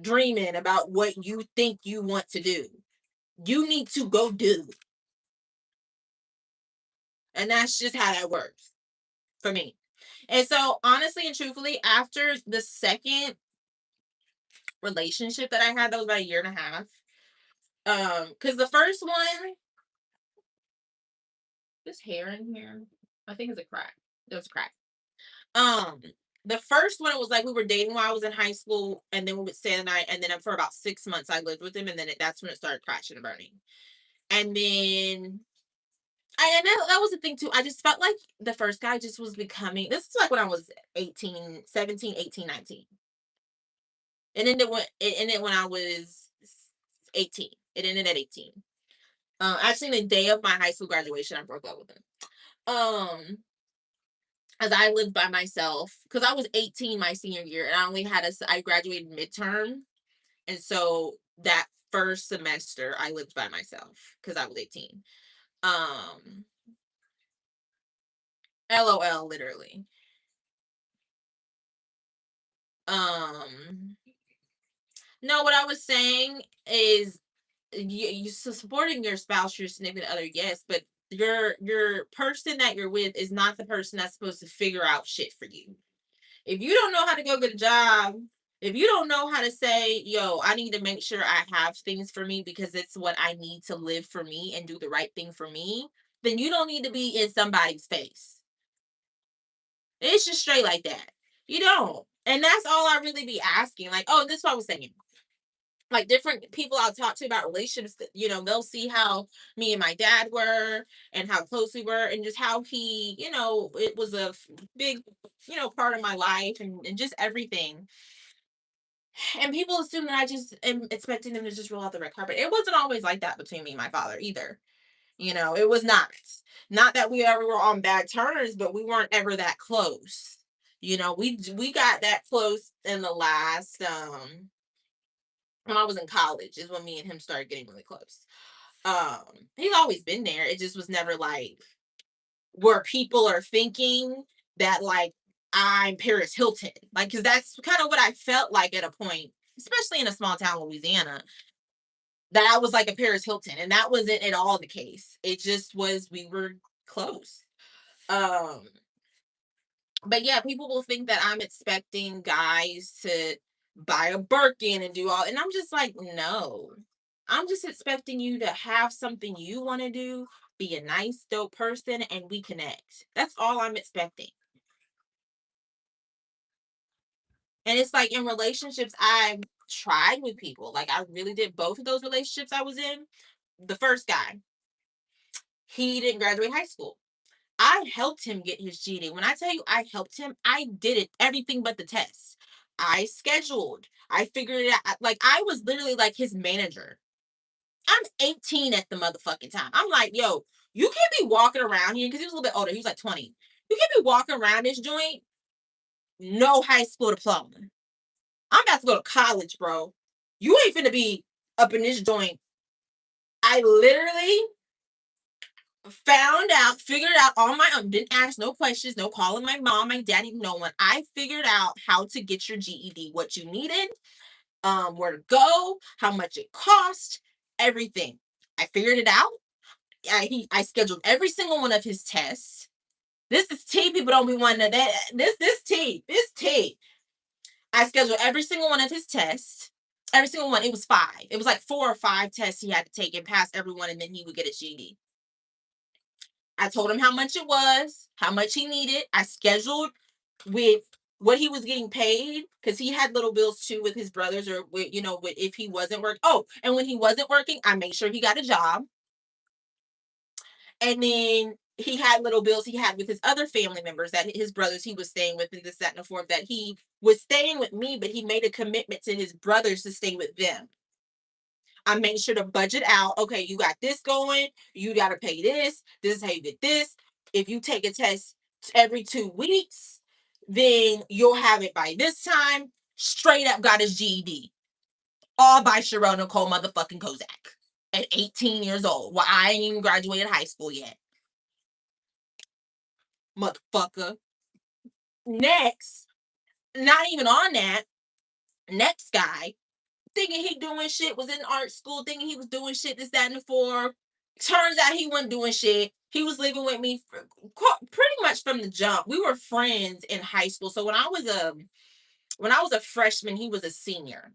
dreaming about what you think you want to do. You need to go do. And that's just how that works for me. And so, honestly and truthfully, after the second relationship that I had, that was about a year and a half. Because the first one, this hair in here, I think it's a crack. It was a crack. Um, the first one was like we were dating while I was in high school, and then we would stay the night, and then for about 6 months I lived with him, and then that's when it started crashing and burning. And then and that was the thing too. I just felt like the first guy just was becoming. This is like when I was 18, 17, 18, 19. And then it ended when I was 18. It ended at 18. Actually, the day of my high school graduation, I broke up with him. As I lived by myself because I was 18 my senior year, and I only had I graduated midterm, and so that first semester I lived by myself because I was 18. Um, LOL, literally. Um, no, what I was saying is you supporting your spouse, your significant other, yes, but your person that you're with is not the person that's supposed to figure out shit for you. If you don't know how to go get a job, if you don't know how to say, yo, I need to make sure I have things for me because it's what I need to live for me and do the right thing for me, then you don't need to be in somebody's face. It's just straight like that. You don't. And that's all I really be asking. Like, oh, this is what I was saying. Like different people I'll talk to about relationships, they'll see how me and my dad were and how close we were and just how he, it was a big, part of my life and just everything. And people assume that I just am expecting them to just roll out the red carpet. It wasn't always like that between me and my father either. It was not. Not that we ever were on bad terms, but we weren't ever that close. We got that close in the last when I was in college is when me and him started getting really close. He's always been there. It just was never like where people are thinking that like I'm Paris Hilton. Like, cause that's kind of what I felt like at a point, especially in a small town, Louisiana, that I was like a Paris Hilton. And that wasn't at all the case. It just was we were close. Um, but yeah, people will think that I'm expecting guys to buy a Birkin and do all, and I'm just like, no. I'm just expecting you to have something you want to do, be a nice, dope person, and we connect. That's all I'm expecting. And it's like in relationships, I've tried with people. Like I really did both of those relationships I was in. The first guy, he didn't graduate high school. I helped him get his GED. When I tell you I helped him, I did it everything but the test. I scheduled. I figured it out. Like I was literally like his manager. I'm 18 at the motherfucking time. I'm like, yo, you can't be walking around here because he was a little bit older. He was like 20. You can't be walking around this joint. No high school diploma. I'm about to go to college, bro. You ain't finna be up in this joint. I literally found out, figured out on my own, didn't ask no questions, no calling my mom, my daddy, no one. I figured out how to get your GED, what you needed, where to go, how much it cost, everything. I figured it out. I scheduled every single one of his tests. This is tea. People don't be wanting that. This tea. This tea. I scheduled every single one of his tests. Every single one. It was 5. It was like 4 or 5 tests he had to take and pass everyone, and then he would get a GED. I told him how much it was, how much he needed. I scheduled with what he was getting paid because he had little bills too with his brothers or with if he wasn't working. Oh, and when he wasn't working, I made sure he got a job. And then he had little bills he had with his other family members, that his brothers he was staying with, and this, that, and the fourth, that he was staying with me, but he made a commitment to his brothers to stay with them. I made sure to budget out. Okay, you got this going. You got to pay this. This is how you get this. If you take a test every 2 weeks, then you'll have it by this time. Straight up got his GED. All by Cheryl Nicole motherfucking Kozak at 18 years old. Well, I ain't even graduated high school yet. Motherfucker. Next, not even on that, next guy, thinking he doing shit, was in art school, thinking he was doing shit, this, that, and the four. Turns out he wasn't doing shit. He was living with me pretty much from the jump. We were friends in high school. So when I was a freshman, he was a senior.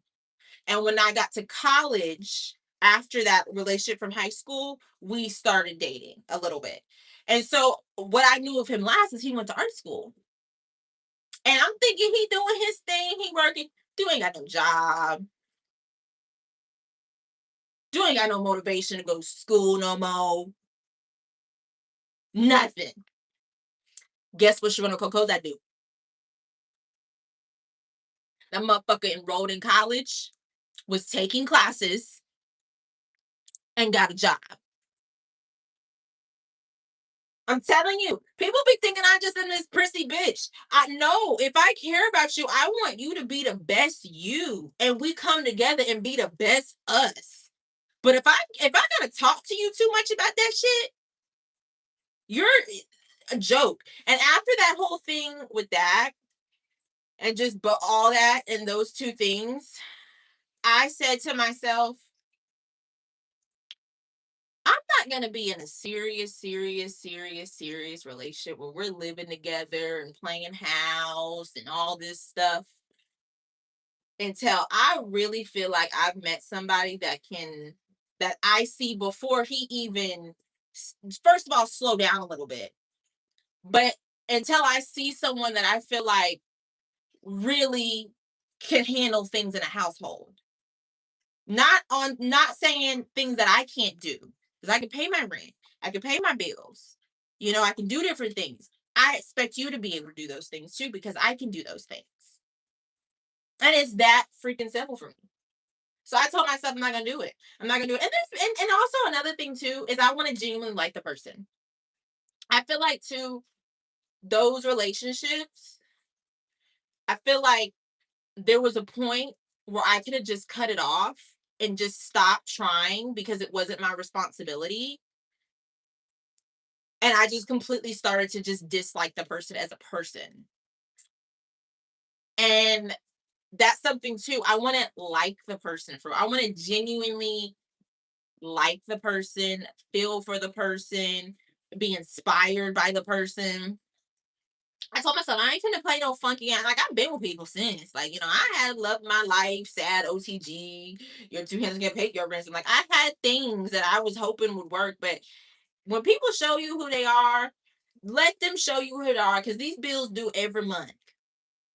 And when I got to college, after that relationship from high school, we started dating a little bit. And so what I knew of him last is he went to art school. And I'm thinking he doing his thing, he working, dude ain't got no job. Dude ain't got no motivation to go to school no more. Nothing. Guess what Sharona Coco's I do? That motherfucker enrolled in college, was taking classes, and got a job. I'm telling you, people be thinking I just am this prissy bitch. I know if I care about you, I want you to be the best you, and we come together and be the best us. But if I gotta talk to you too much about that shit, you're a joke. And after that whole thing with that, and just but all that and those two things, I said to myself, I'm not gonna be in a serious relationship where we're living together and playing house and all this stuff until I really feel like I've met somebody that I see before he even, first of all, slow down a little bit. But until I see someone that I feel like really can handle things in a household. Not saying things that I can't do. Because I can pay my rent. I can pay my bills. I can do different things. I expect you to be able to do those things too, because I can do those things. And it's that freaking simple for me. So I told myself I'm not gonna do it. I'm not gonna do it. And also another thing too is I want to genuinely like the person. I feel like too, those relationships, I feel like there was a point where I could have just cut it off and just stopped trying because it wasn't my responsibility. And I just completely started to just dislike the person as a person. And that's something too. I want to like the person I want to genuinely like the person, feel for the person, be inspired by the person. I told myself I ain't finna play no funky ass. Like I've been with people since. Like, I had loved my life, sad OTG, your two hands get paid your ransom. Like I had things that I was hoping would work, but when people show you who they are, let them show you who they are, because these bills due every month.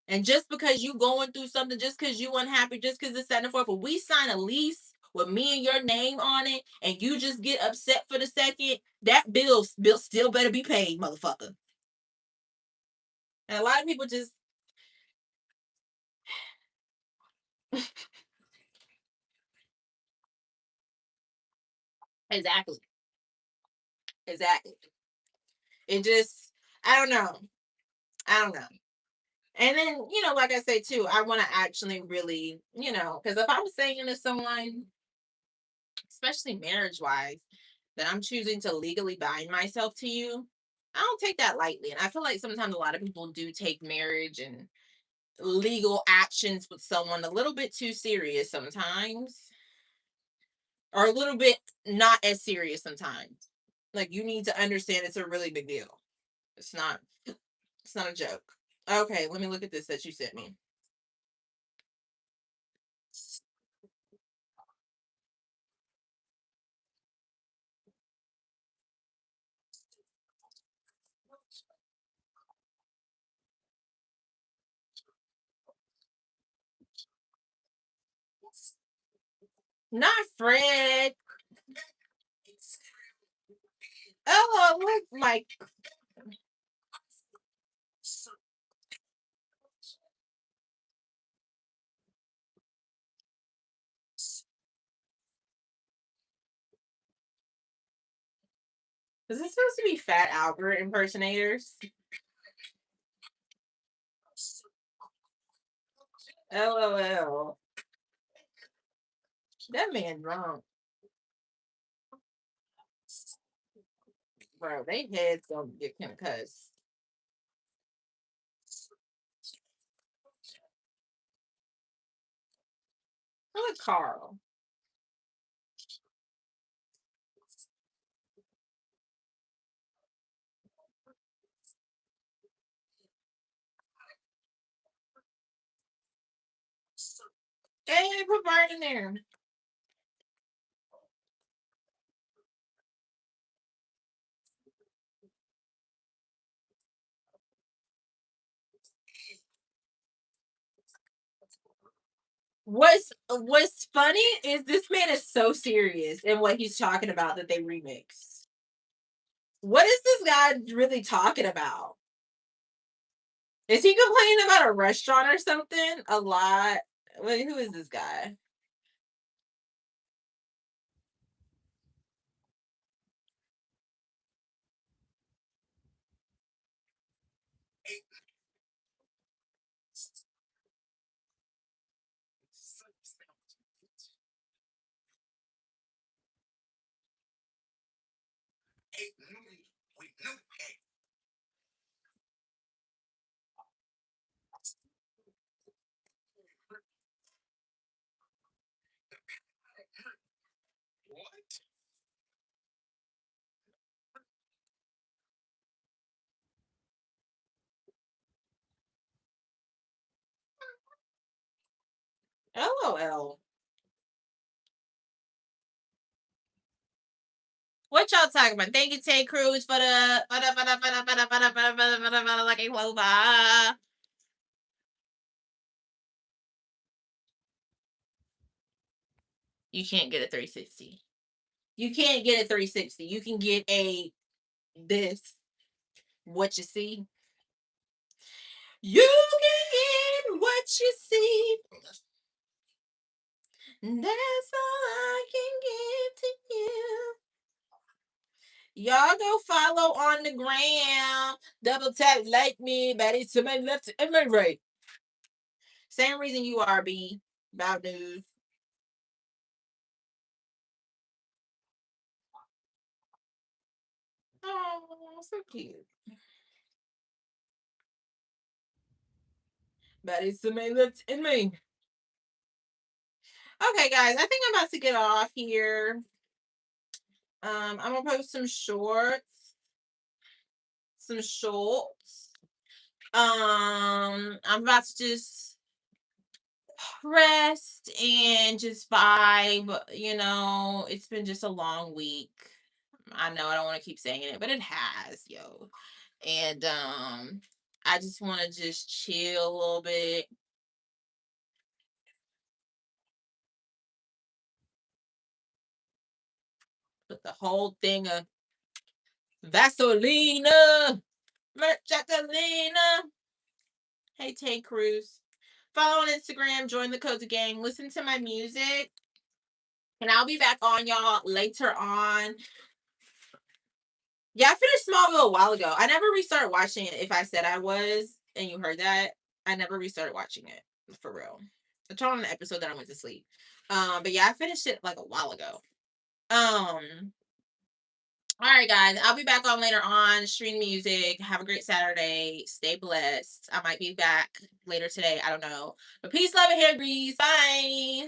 And just because you going through something, just because you unhappy, just because it's set and forth, if we sign a lease with me and your name on it, and you just get upset for the second, that bill still better be paid, motherfucker. And a lot of people just exactly, exactly. It just, I don't know, I don't know. And then, like I say too, I want to actually really, because if I'm saying to someone, especially marriage wise, that I'm choosing to legally bind myself to you, I don't take that lightly. And I feel like sometimes a lot of people do take marriage and legal actions with someone a little bit too serious sometimes, or a little bit not as serious sometimes. Like you need to understand it's a really big deal. It's not it's not a joke. Okay, let me look at this that you sent me. Not Fred. Oh, look, my. Is this supposed to be Fat Albert impersonators? LOL. That man drunk. Bro, they heads gonna get concussed. Look, Carl. Hey, put Bart in there. What's funny is this man is so serious in what he's talking about that they remix. What is this guy really talking about? Is he complaining about a restaurant or something? A lot. Wait, who is this guy? LOL. What y'all talking about? Thank you, Ted Cruz, for the like a clover. You can't get a 360. You can't get a 360. You can get a this. What you see? You can get what you see. That's all I can give to you. Y'all go follow on the gram. Double tap like me. Betty to my left and my right. Same reason you are, B. About news. Oh, so cute. Betty to my left and my. Okay, guys. I think I'm about to get off here. I'm gonna post some shorts. Some shorts. I'm about to just rest and just vibe. It's been just a long week. I know I don't want to keep saying it, but it has, yo. And I just want to just chill a little bit. Put the whole thing of Vaselina, Merchatalina. Hey, Tay Cruz. Follow on Instagram, join the Codes Gang, listen to my music, and I'll be back on y'all later on. Yeah, I finished Smallville a while ago. I never restarted watching it. If I said I was, and you heard that, I never restarted watching it for real. I turned on an episode that I went to sleep. But yeah, I finished it like a while ago. All right, guys. I'll be back on later on. Stream music. Have a great Saturday. Stay blessed. I might be back later today. I don't know. But peace, love, and hair grease. Bye.